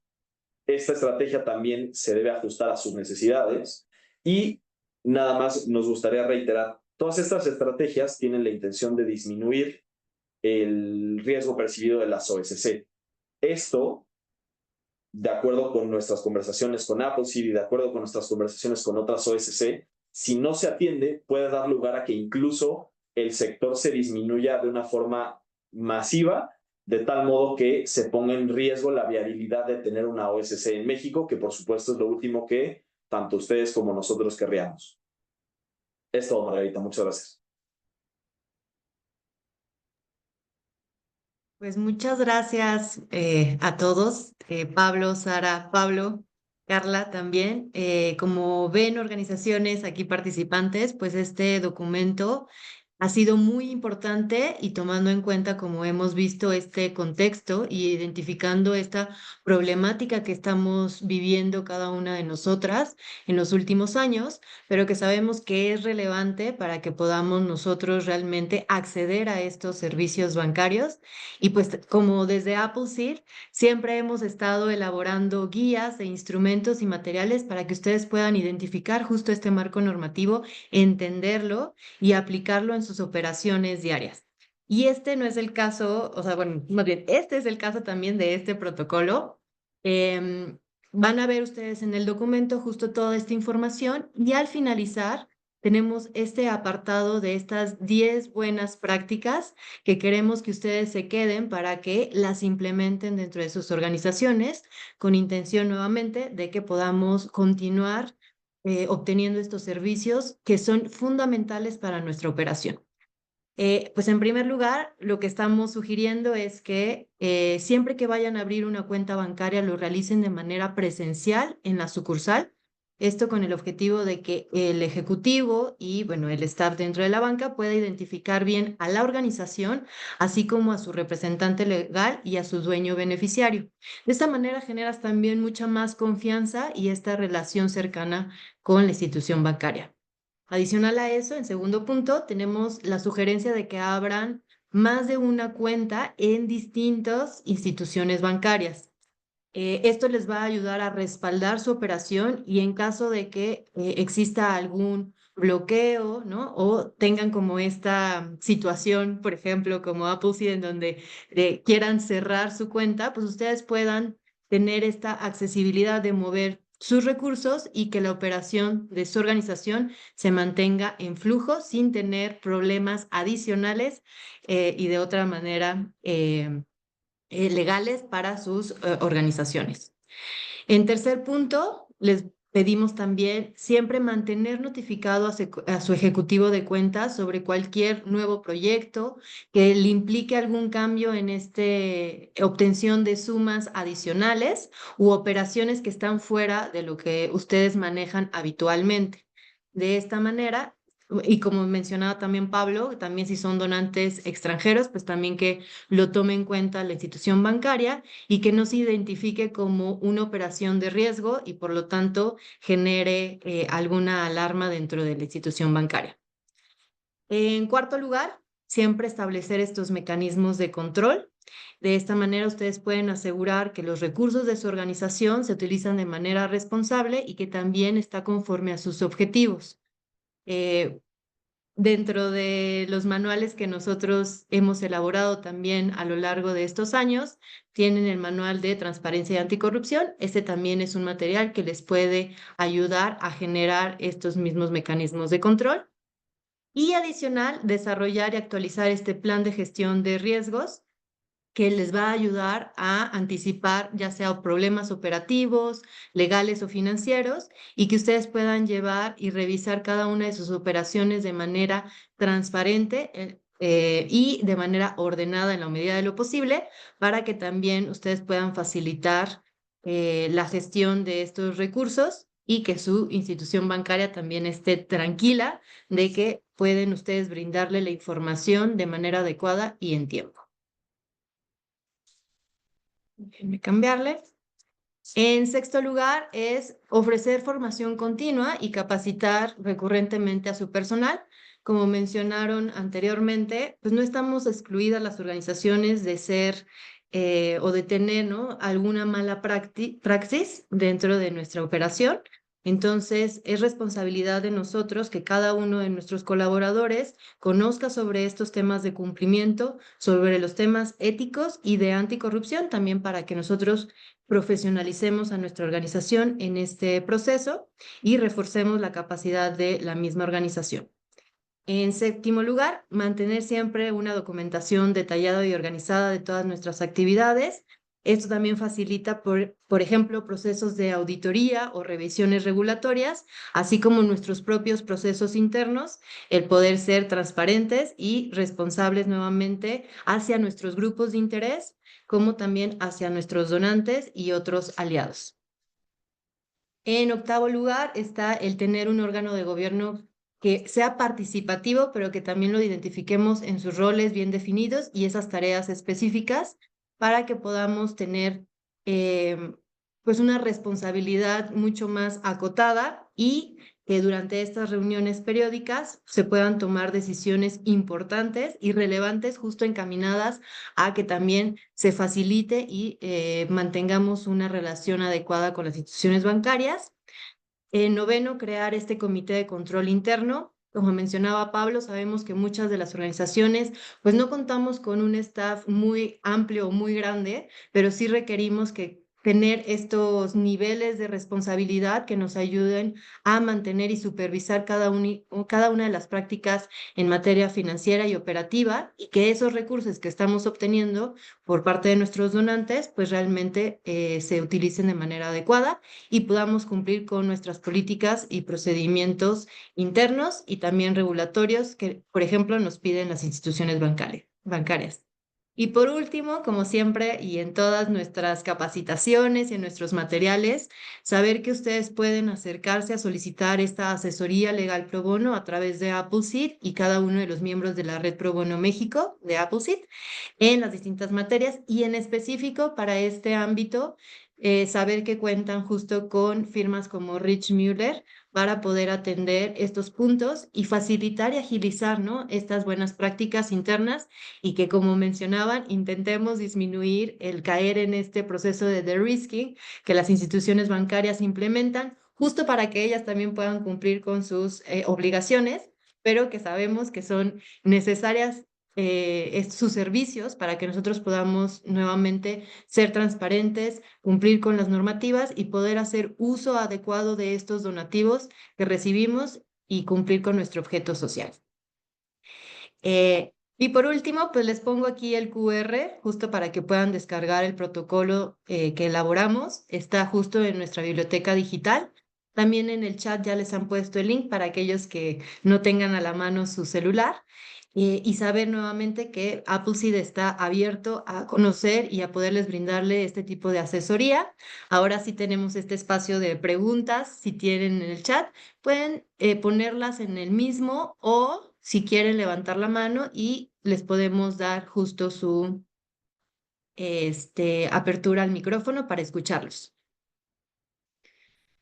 esta estrategia también se debe ajustar a sus necesidades y nada más nos gustaría reiterar, todas estas estrategias tienen la intención de disminuir el riesgo percibido de las OSC. Esto, de acuerdo con nuestras conversaciones con Appleseed y de acuerdo con nuestras conversaciones con otras OSC, si no se atiende, puede dar lugar a que incluso el sector se disminuya de una forma masiva de tal modo que se ponga en riesgo la viabilidad de tener una OSC en México, que por supuesto es lo último que tanto ustedes como nosotros querríamos. Es todo, Margarita. Muchas gracias. Pues muchas gracias a todos, Pablo, Sara, Pablo, Carla también. Como ven organizaciones aquí participantes, pues este documento ha sido muy importante y tomando en cuenta, como hemos visto, este contexto y identificando esta problemática que estamos viviendo cada una de nosotras en los últimos años, pero que sabemos que es relevante para que podamos nosotros realmente acceder a estos servicios bancarios. Y pues como desde Appleseed siempre hemos estado elaborando guías e instrumentos y materiales para que ustedes puedan identificar justo este marco normativo, entenderlo y aplicarlo en sus operaciones diarias. Y este no es el caso, o sea, bueno, más bien, este es el caso también de este protocolo. Van a ver ustedes en el documento justo toda esta información y al finalizar tenemos este apartado de estas 10 buenas prácticas que queremos que ustedes se queden para que las implementen dentro de sus organizaciones con intención nuevamente de que podamos continuar obteniendo estos servicios que son fundamentales para nuestra operación. Pues en primer lugar, lo que estamos sugiriendo es que siempre que vayan a abrir una cuenta bancaria lo realicen de manera presencial en la sucursal. Esto con el objetivo de que el ejecutivo y, bueno, el staff dentro de la banca pueda identificar bien a la organización, así como a su representante legal y a su dueño beneficiario. De esta manera generas también mucha más confianza y esta relación cercana con la institución bancaria. Adicional a eso, en segundo punto, tenemos la sugerencia de que abran más de una cuenta en distintas instituciones bancarias. Esto les va a ayudar a respaldar su operación y en caso de que exista algún bloqueo, ¿no? O tengan como esta situación, por ejemplo, como Appleseed, en donde quieran cerrar su cuenta, pues ustedes puedan tener esta accesibilidad de mover sus recursos y que la operación de su organización se mantenga en flujo sin tener problemas adicionales y de otra manera legales para sus organizaciones. En tercer punto, les pedimos también siempre mantener notificado a su ejecutivo de cuentas sobre cualquier nuevo proyecto que le implique algún cambio en obtención de sumas adicionales u operaciones que están fuera de lo que ustedes manejan habitualmente. De esta manera, y como mencionaba también Pablo, también si son donantes extranjeros, pues también que lo tome en cuenta la institución bancaria y que no se identifique como una operación de riesgo y por lo tanto genere alguna alarma dentro de la institución bancaria. En cuarto lugar, siempre establecer estos mecanismos de control. De esta manera ustedes pueden asegurar que los recursos de su organización se utilizan de manera responsable y que también está conforme a sus objetivos. Dentro de los manuales que nosotros hemos elaborado también a lo largo de estos años, tienen el manual de transparencia y anticorrupción. Este también es un material que les puede ayudar a generar estos mismos mecanismos de control. Y adicional, desarrollar y actualizar este plan de gestión de riesgos que les va a ayudar a anticipar ya sea problemas operativos, legales o financieros, y que ustedes puedan llevar y revisar cada una de sus operaciones de manera transparente y de manera ordenada en la medida de lo posible, para que también ustedes puedan facilitar la gestión de estos recursos y que su institución bancaria también esté tranquila de que pueden ustedes brindarle la información de manera adecuada y en tiempo. Déjenme cambiarle. En sexto lugar es ofrecer formación continua y capacitar recurrentemente a su personal. Como mencionaron anteriormente, pues no estamos excluidas las organizaciones de ser o de tener, ¿no?, alguna mala praxis dentro de nuestra operación. Entonces, es responsabilidad de nosotros que cada uno de nuestros colaboradores conozca sobre estos temas de cumplimiento, sobre los temas éticos y de anticorrupción, también para que nosotros profesionalicemos a nuestra organización en este proceso y reforcemos la capacidad de la misma organización. En séptimo lugar, mantener siempre una documentación detallada y organizada de todas nuestras actividades. Esto también facilita, por ejemplo, procesos de auditoría o revisiones regulatorias, así como nuestros propios procesos internos, el poder ser transparentes y responsables nuevamente hacia nuestros grupos de interés, como también hacia nuestros donantes y otros aliados. En octavo lugar está el tener un órgano de gobierno que sea participativo, pero que también lo identifiquemos en sus roles bien definidos y esas tareas específicas para que podamos tener pues una responsabilidad mucho más acotada y que durante estas reuniones periódicas se puedan tomar decisiones importantes y relevantes justo encaminadas a que también se facilite y mantengamos una relación adecuada con las instituciones bancarias. Noveno, crear este comité de control interno. Como mencionaba Pablo, sabemos que muchas de las organizaciones pues no contamos con un staff muy amplio o muy grande, pero sí requerimos que tener estos niveles de responsabilidad que nos ayuden a mantener y supervisar cada una de las prácticas en materia financiera y operativa y que esos recursos que estamos obteniendo por parte de nuestros donantes pues realmente se utilicen de manera adecuada y podamos cumplir con nuestras políticas y procedimientos internos y también regulatorios que, por ejemplo, nos piden las instituciones bancarias. Y por último, como siempre, y en todas nuestras capacitaciones y en nuestros materiales, saber que ustedes pueden acercarse a solicitar esta asesoría legal pro bono a través de Appleseed y cada uno de los miembros de la Red Pro Bono México de Appleseed en las distintas materias y en específico para este ámbito, saber que cuentan justo con firmas como Rich Müller para poder atender estos puntos y facilitar y agilizar, ¿no?, estas buenas prácticas internas y que, como mencionaban, intentemos disminuir el caer en este proceso de de-risking que las instituciones bancarias implementan, justo para que ellas también puedan cumplir con sus obligaciones, pero que sabemos que son necesarias sus servicios para que nosotros podamos nuevamente ser transparentes, cumplir con las normativas y poder hacer uso adecuado de estos donativos que recibimos y cumplir con nuestro objeto social. Y por último, pues les pongo aquí el QR justo para que puedan descargar el protocolo que elaboramos. Está justo en nuestra biblioteca digital. También en el chat ya les han puesto el link para aquellos que no tengan a la mano su celular. Y saber nuevamente que Appleseed está abierto a conocer y a poderles brindarle este tipo de asesoría. Ahora sí tenemos este espacio de preguntas, si tienen en el chat, pueden ponerlas en el mismo o si quieren levantar la mano y les podemos dar justo su apertura al micrófono para escucharlos.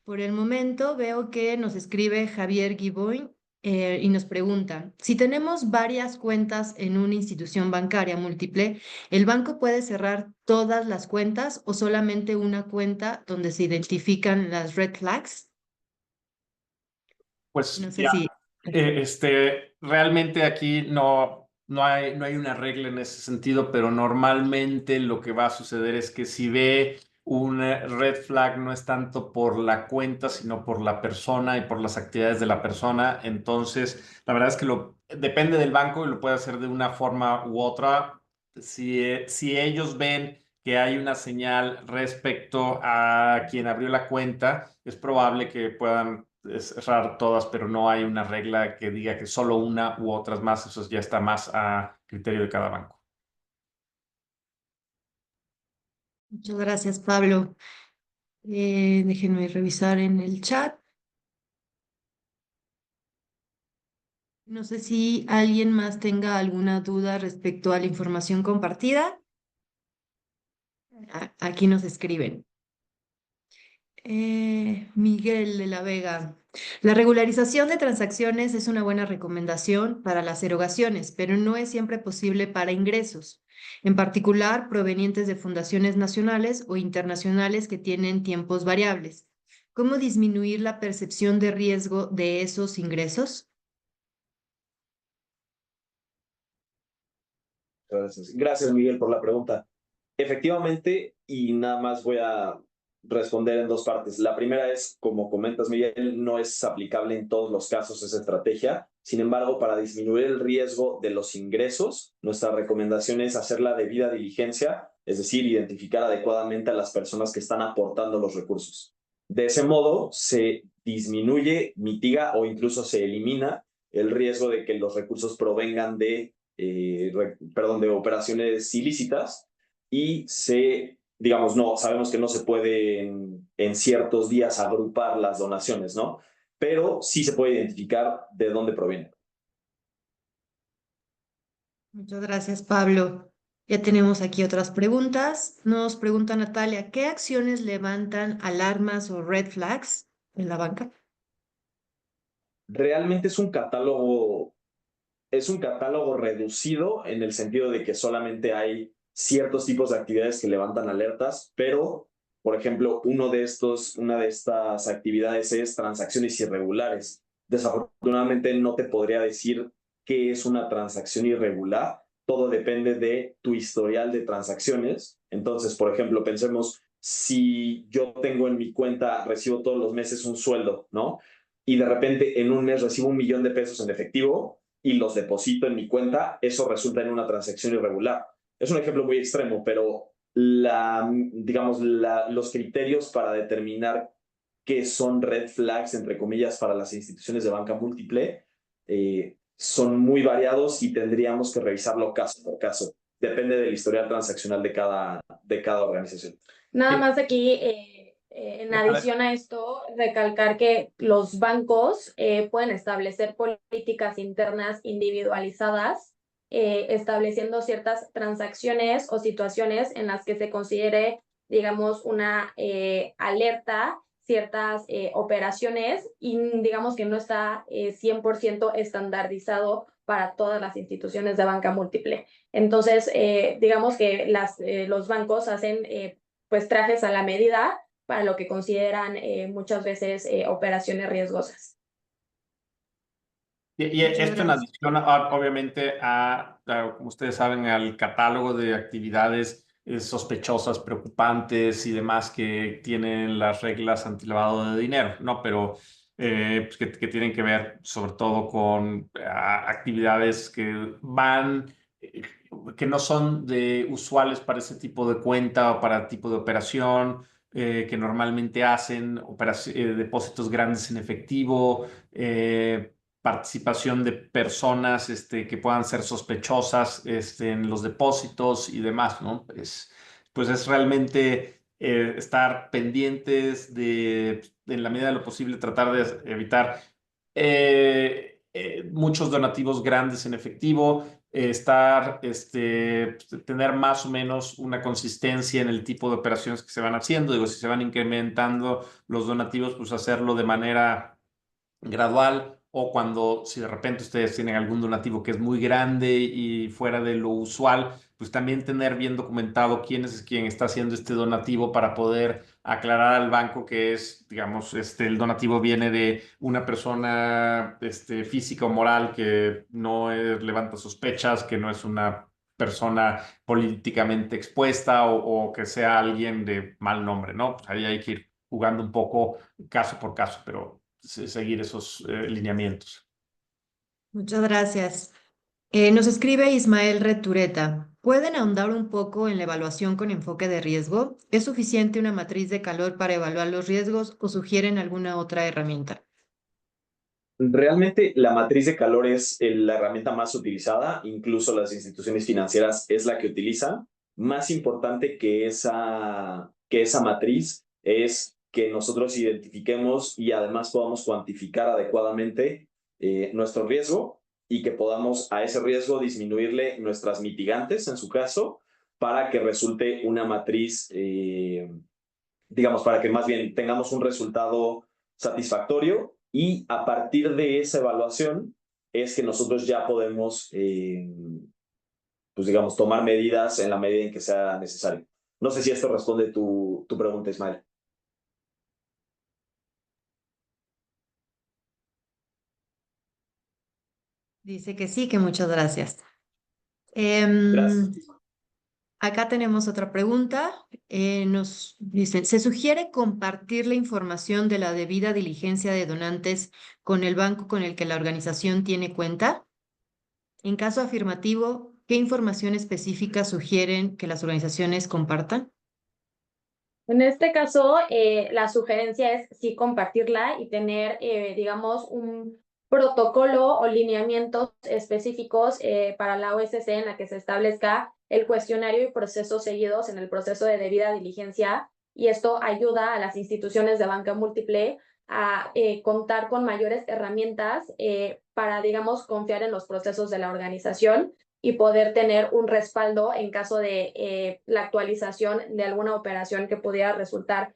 Por el momento veo que nos escribe Javier Giboin y nos pregunta, si tenemos varias cuentas en una institución bancaria múltiple, ¿el banco puede cerrar todas las cuentas o solamente una cuenta donde se identifican las red flags? Pues No sé ya, si... realmente aquí no hay una regla en ese sentido, pero normalmente lo que va a suceder es que si ve un red flag no es tanto por la cuenta, sino por la persona y por las actividades de la persona. Entonces, la verdad es que depende del banco y lo puede hacer de una forma u otra. Si ellos ven que hay una señal respecto a quien abrió la cuenta, es probable que puedan cerrar todas, pero no hay una regla que diga que solo una u otras más. Eso ya está más a criterio de cada banco. Muchas gracias, Pablo. Déjenme revisar en el chat. No sé si alguien más tenga alguna duda respecto a la información compartida. Aquí nos escriben. Miguel de la Vega. La regularización de transacciones es una buena recomendación para las erogaciones, pero no es siempre posible para ingresos, en particular provenientes de fundaciones nacionales o internacionales que tienen tiempos variables. ¿Cómo disminuir la percepción de riesgo de esos ingresos? Gracias, Miguel, por la pregunta. Efectivamente, y nada más voy a responder en dos partes. La primera es, como comentas, Miguel, no es aplicable en todos los casos esa estrategia. Sin embargo, para disminuir el riesgo de los ingresos, nuestra recomendación es hacer la debida diligencia, es decir, identificar adecuadamente a las personas que están aportando los recursos. De ese modo, se disminuye, mitiga o incluso se elimina el riesgo de que los recursos provengan de operaciones ilícitas y digamos, no, sabemos que no se puede en ciertos días agrupar las donaciones, ¿no? Pero sí se puede identificar de dónde provienen. Muchas gracias, Pablo. Ya tenemos aquí otras preguntas. Nos pregunta Natalia, ¿qué acciones levantan alarmas o red flags en la banca? Realmente es un catálogo reducido en el sentido de que solamente hay ciertos tipos de actividades que levantan alertas, pero, por ejemplo, una de estas actividades es transacciones irregulares. Desafortunadamente no te podría decir qué es una transacción irregular. Todo depende de tu historial de transacciones. Entonces, por ejemplo, pensemos, si yo tengo en mi cuenta, recibo todos los meses un sueldo, ¿no? Y de repente en un mes recibo 1,000,000 de pesos en efectivo, y los deposito en mi cuenta, eso resulta en una transacción irregular. Es un ejemplo muy extremo, pero los criterios para determinar qué son red flags, entre comillas, para las instituciones de banca múltiple, son muy variados y tendríamos que revisarlo caso por caso. Depende del historial transaccional de cada organización. Nada Sí. más aquí, en adición a esto, recalcar que los bancos pueden establecer políticas internas individualizadas, estableciendo ciertas transacciones o situaciones en las que se considere, digamos, una alerta, ciertas operaciones, y digamos que no está 100% estandarizado para todas las instituciones de banca múltiple. Entonces, digamos que los bancos hacen pues trajes a la medida para lo que consideran muchas veces operaciones riesgosas. Y Muchas esto en gracias. adición, obviamente, como ustedes saben, al catálogo de actividades sospechosas, preocupantes y demás que tienen las reglas antilavado de dinero, ¿no? Pero pues que tienen que ver sobre todo con actividades eh, que no son usuales para ese tipo de cuenta o para tipo de operación, que normalmente hacen depósitos grandes en efectivo, participación de personas que puedan ser sospechosas en los depósitos y demás, ¿no? Pues es realmente estar pendientes en la medida de lo posible, tratar de evitar muchos donativos grandes en efectivo, tener más o menos una consistencia en el tipo de operaciones que se van haciendo. Digo, si se van incrementando los donativos, pues hacerlo de manera gradual, o si de repente ustedes tienen algún donativo que es muy grande y fuera de lo usual, pues también tener bien documentado quién es quien está haciendo este donativo para poder aclarar al banco que digamos, el donativo viene de una persona física o moral que no levanta sospechas, que no es una persona políticamente expuesta o que sea alguien de mal nombre, ¿no? Pues ahí hay que ir jugando un poco caso por caso, pero seguir esos lineamientos. Muchas gracias. Nos escribe Ismael Retureta. ¿Pueden ahondar un poco en la evaluación con enfoque de riesgo? ¿Es suficiente una matriz de calor para evaluar los riesgos o sugieren alguna otra herramienta? Realmente la matriz de calor es la herramienta más utilizada, incluso las instituciones financieras es la que utilizan. Más importante que esa matriz es que nosotros identifiquemos y además podamos cuantificar adecuadamente nuestro riesgo, y que podamos a ese riesgo disminuirle nuestras mitigantes, en su caso, para que resulte una matriz, digamos, para que más bien tengamos un resultado satisfactorio, y a partir de esa evaluación es que nosotros ya podemos, pues digamos, tomar medidas en la medida en que sea necesario. No sé si esto responde tu pregunta, Ismael. Dice que sí, que muchas gracias. Gracias. Acá tenemos otra pregunta. Nos dicen, ¿se sugiere compartir la información de la debida diligencia de donantes con el banco con el que la organización tiene cuenta? En caso afirmativo, ¿qué información específica sugieren que las organizaciones compartan? En este caso, la sugerencia es sí compartirla y tener, digamos, un protocolo o lineamientos específicos para la OSC en la que se establezca el cuestionario y procesos seguidos en el proceso de debida diligencia, y esto ayuda a las instituciones de banca múltiple a contar con mayores herramientas para, digamos, confiar en los procesos de la organización y poder tener un respaldo en caso de la actualización de alguna operación que pudiera resultar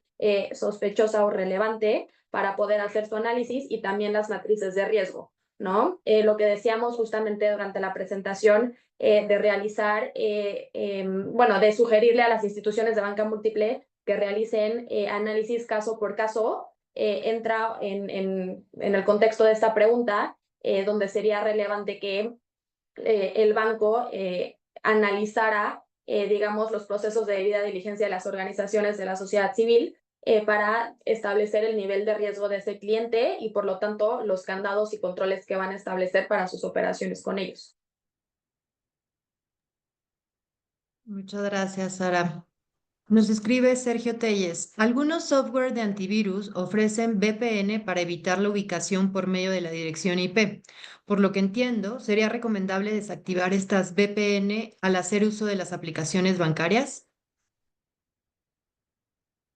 sospechosa o relevante, para poder hacer su análisis, y también las matrices de riesgo, ¿no? Lo que decíamos justamente durante la presentación de realizar, bueno, de sugerirle a las instituciones de banca múltiple que realicen análisis caso por caso, entra en el contexto de esta pregunta, donde sería relevante que el banco analizara, digamos, los procesos de debida diligencia de las organizaciones de la sociedad civil para establecer el nivel de riesgo de ese cliente y, por lo tanto, los candados y controles que van a establecer para sus operaciones con ellos. Muchas gracias, Sara. Nos escribe Sergio Telles. Algunos software de antivirus ofrecen VPN para evitar la ubicación por medio de la dirección IP. Por lo que entiendo, ¿sería recomendable desactivar estas VPN al hacer uso de las aplicaciones bancarias?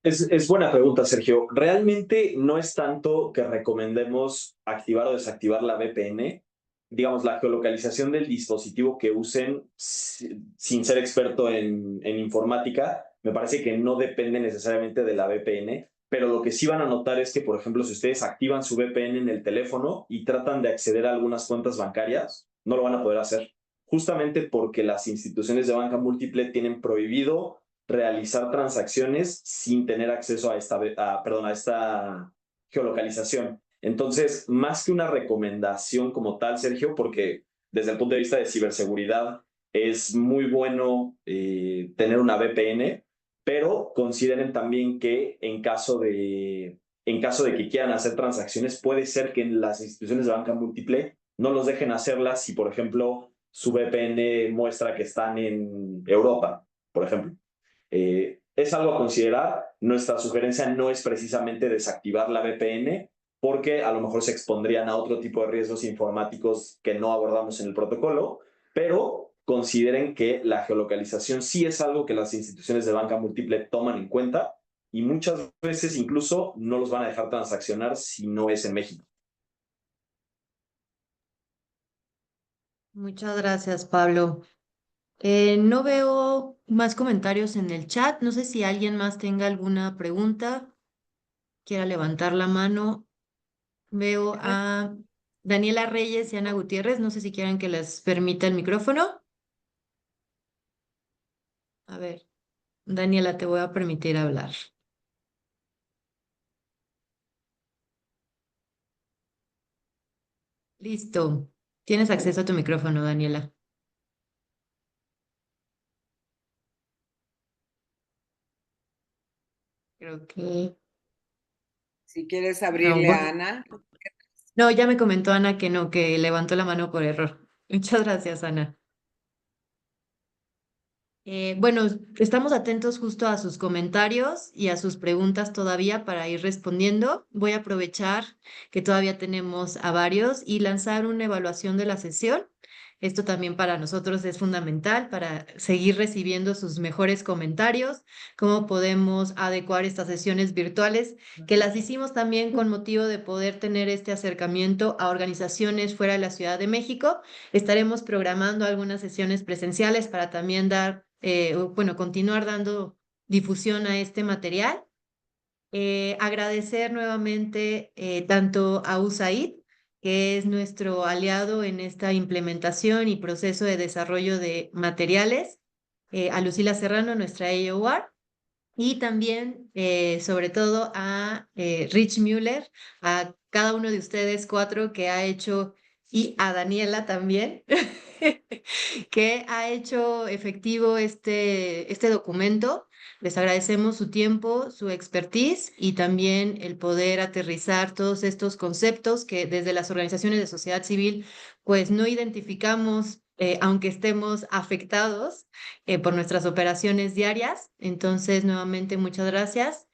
Es buena pregunta, Sergio. Realmente no es tanto que recomendemos activar o desactivar la VPN. Digamos, la geolocalización del dispositivo que usen, sin ser experto en informática, me parece que no depende necesariamente de la VPN, pero lo que sí van a notar es que, por ejemplo, si ustedes activan su VPN en el teléfono y tratan de acceder a algunas cuentas bancarias, no lo van a poder hacer, justamente porque las instituciones de banca múltiple tienen prohibido realizar transacciones sin tener acceso a esta geolocalización. Entonces, más que una recomendación como tal, Sergio, porque desde el punto de vista de ciberseguridad es muy bueno tener una VPN, pero consideren también que en caso de que quieran hacer transacciones, puede ser que las instituciones de banca múltiple no los dejen hacerlas si, por ejemplo, su VPN muestra que están en Europa, por ejemplo. Es algo a considerar. Nuestra sugerencia no es precisamente desactivar la VPN, porque a lo mejor se expondrían a otro tipo de riesgos informáticos que no abordamos en el protocolo, pero consideren que la geolocalización sí es algo que las instituciones de banca múltiple toman en cuenta, y muchas veces incluso no los van a dejar transaccionar si no es en México. Muchas gracias, Pablo. No veo más comentarios en el chat. No sé si alguien más tenga alguna pregunta, quiera levantar la mano. Veo a Daniela Reyes y Ana Gutiérrez. No sé si quieren que les permita el micrófono. A ver, Daniela, te voy a permitir hablar. Listo. Tienes acceso a tu micrófono, Daniela. Creo que... Si quieres No, abrirle a Ana. no, ya me comentó Ana que no, que levantó la mano por error. Muchas gracias, Ana. Bueno, estamos atentos justo a sus comentarios y a sus preguntas todavía para ir respondiendo. Voy a aprovechar que todavía tenemos a varios y lanzar una evaluación de la sesión. Esto también para nosotros es fundamental para seguir recibiendo sus mejores comentarios, cómo podemos adecuar estas sesiones virtuales, que las hicimos también con motivo de poder tener este acercamiento a organizaciones fuera de la Ciudad de México. Estaremos programando algunas sesiones presenciales para también dar bueno, continuar dando difusión a este material. Agradecer nuevamente tanto a USAID, que es nuestro aliado en esta implementación y proceso de desarrollo de materiales, a Lucila Serrano, nuestra AOR, y también, sobre todo, a Rich Müller, a cada uno de ustedes cuatro que ha hecho y a Daniela también, que ha hecho efectivo este documento. Les agradecemos su tiempo, su expertise y también el poder aterrizar todos estos conceptos que desde las organizaciones de sociedad civil pues no identificamos, aunque estemos afectados por nuestras operaciones diarias. Entonces, nuevamente, muchas gracias.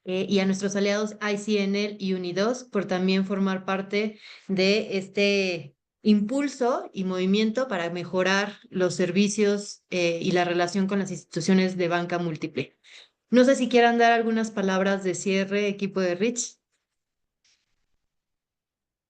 Y a nuestros aliados ICNL y Unidos por también formar parte de este impulso y movimiento para mejorar los servicios y la relación con las instituciones de banca múltiple. No sé si quieran dar algunas palabras de cierre, equipo de Rich.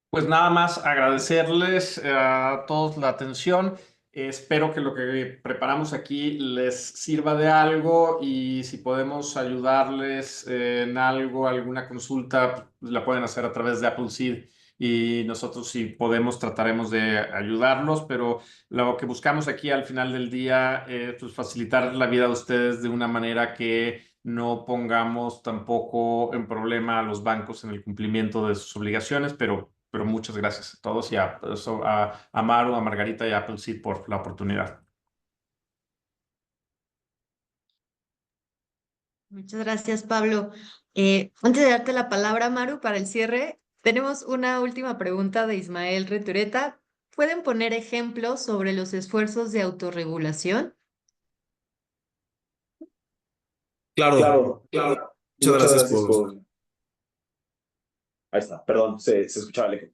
Pues nada más agradecerles a todos la atención. Espero que lo que preparamos aquí les sirva de algo y si podemos ayudarles en algo, alguna consulta, pues la pueden hacer a través de Apple Seed y nosotros si podemos trataremos de ayudarlos, pero lo que buscamos aquí al final del día es pues, facilitar la vida de ustedes de una manera que no pongamos tampoco en problema a los bancos en el cumplimiento de sus obligaciones, pero muchas gracias a todos y a Maru, a Margarita y a Apple Seed por la oportunidad. Muchas gracias, Pablo. Antes de darte la palabra, Maru, para el cierre, tenemos una última pregunta de Ismael Retureta. ¿Pueden poner ejemplos sobre los esfuerzos de autorregulación? Claro, Claro, claro. muchas Muchas gracias gracias por... por... Ahí está, perdón, se escuchaba lejos.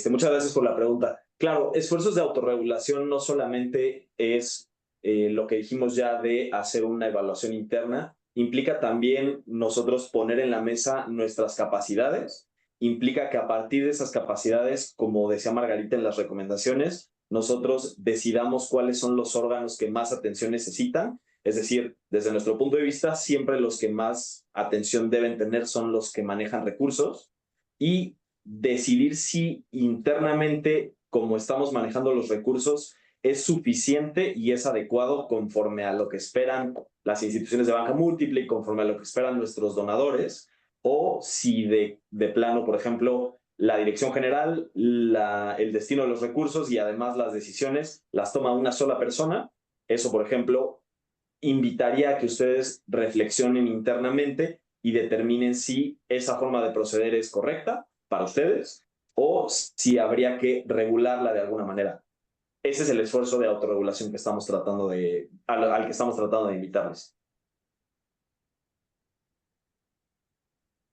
Muchas gracias por la pregunta. Claro, esfuerzos de autorregulación no solamente es lo que dijimos ya de hacer una evaluación interna, implica también nosotros poner en la mesa nuestras capacidades, implica que a partir de esas capacidades, como decía Margarita en las recomendaciones, nosotros decidamos cuáles son los órganos que más atención necesitan. Es decir, desde nuestro punto de vista, siempre los que más atención deben tener son los que manejan recursos y decidir si internamente, como estamos manejando los recursos, es suficiente y es adecuado conforme a lo que esperan las instituciones de banca múltiple y conforme a lo que esperan nuestros donadores, o si de plano, por ejemplo, la dirección general, el destino de los recursos y además las decisiones las toma una sola persona. Eso, por ejemplo, invitaría a que ustedes reflexionen internamente y determinen si esa forma de proceder es correcta para ustedes o si habría que regularla de alguna manera. Ese es el esfuerzo de autorregulación que estamos tratando al que estamos tratando de invitarles.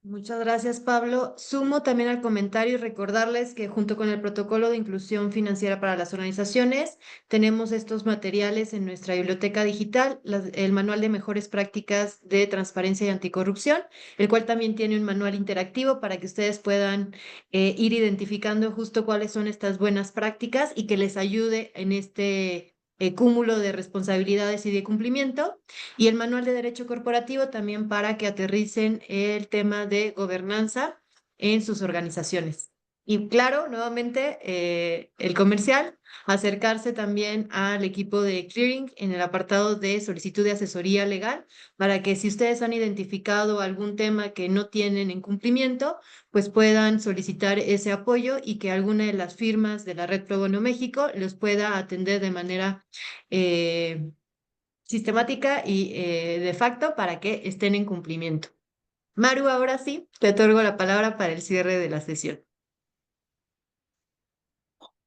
Muchas gracias, Pablo. Sumo también al comentario y recordarles que junto con el protocolo de inclusión financiera para las organizaciones, tenemos estos materiales en nuestra biblioteca digital, el manual de mejores prácticas de transparencia y anticorrupción, el cual también tiene un manual interactivo para que ustedes puedan ir identificando justo cuáles son estas buenas prácticas y que les ayude en este cúmulo de responsabilidades y de cumplimiento. Y el manual de derecho corporativo también para que aterricen el tema de gobernanza en sus organizaciones. Y claro, nuevamente, el comercial, acercarse también al equipo de clearing en el apartado de solicitud de asesoría legal, para que si ustedes han identificado algún tema que no tienen en cumplimiento, pues puedan solicitar ese apoyo y que alguna de las firmas de la Red Pro Bono México los pueda atender de manera sistemática y de facto para que estén en cumplimiento. Maru, ahora sí, te otorgo la palabra para el cierre de la sesión.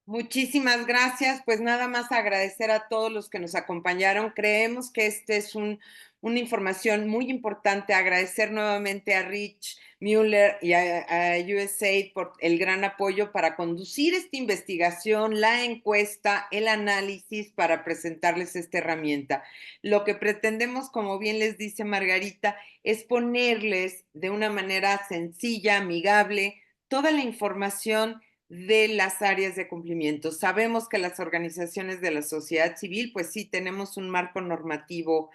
Muchísimas gracias. Pues nada más agradecer a todos los que nos acompañaron. Creemos que este es una información muy importante. Agradecer nuevamente a Rich Mueller y a USAID por el gran apoyo para conducir esta investigación, la encuesta, el análisis para presentarles esta herramienta. Lo que pretendemos, como bien les dice Margarita, es ponerles de una manera sencilla, amigable, toda la información de las áreas de cumplimiento. Sabemos que las organizaciones de la sociedad civil, pues sí, tenemos un marco normativo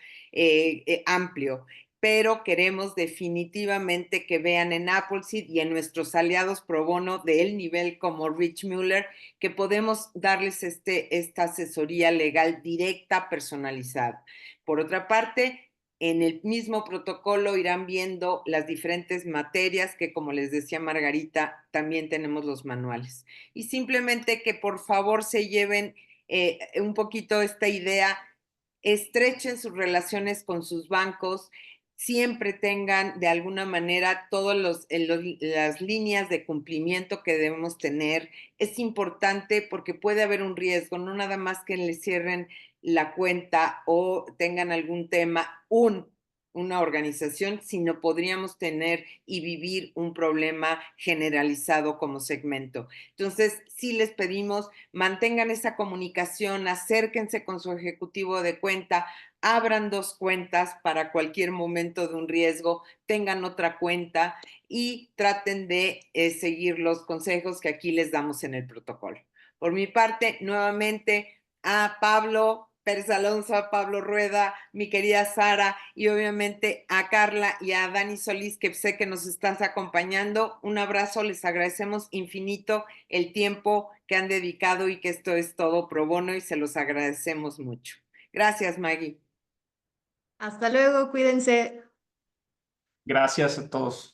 amplio, pero queremos definitivamente que vean en Appleseed y en nuestros aliados pro bono del nivel como Rich Mueller, que podemos darles esta asesoría legal directa, personalizada. Por otra parte, En el mismo protocolo irán viendo las diferentes materias que, como les decía Margarita, también tenemos los manuales. Y simplemente que por favor se lleven un poquito esta idea, estrechen sus relaciones con sus bancos, siempre tengan de alguna manera todas las líneas de cumplimiento que debemos tener. Es importante porque puede haber un riesgo, no nada más que les cierren la cuenta o tengan algún tema, una organización, sino podríamos tener y vivir un problema generalizado como segmento. Entonces, sí les pedimos, mantengan esa comunicación, acérquense con su ejecutivo de cuenta, abran 2 cuentas para cualquier momento de un riesgo, tengan otra cuenta y traten de seguir los consejos que aquí les damos en el protocolo. Por mi parte, nuevamente a Pablo Pérez Alonso, a Pablo Rueda, mi querida Sara y obviamente a Carla y a Dani Solís, que sé que nos estás acompañando. Un abrazo, les agradecemos infinito el tiempo que han dedicado y que esto es todo pro bono y se los agradecemos mucho. Gracias, Maggie. Hasta luego, cuídense. Gracias a todos.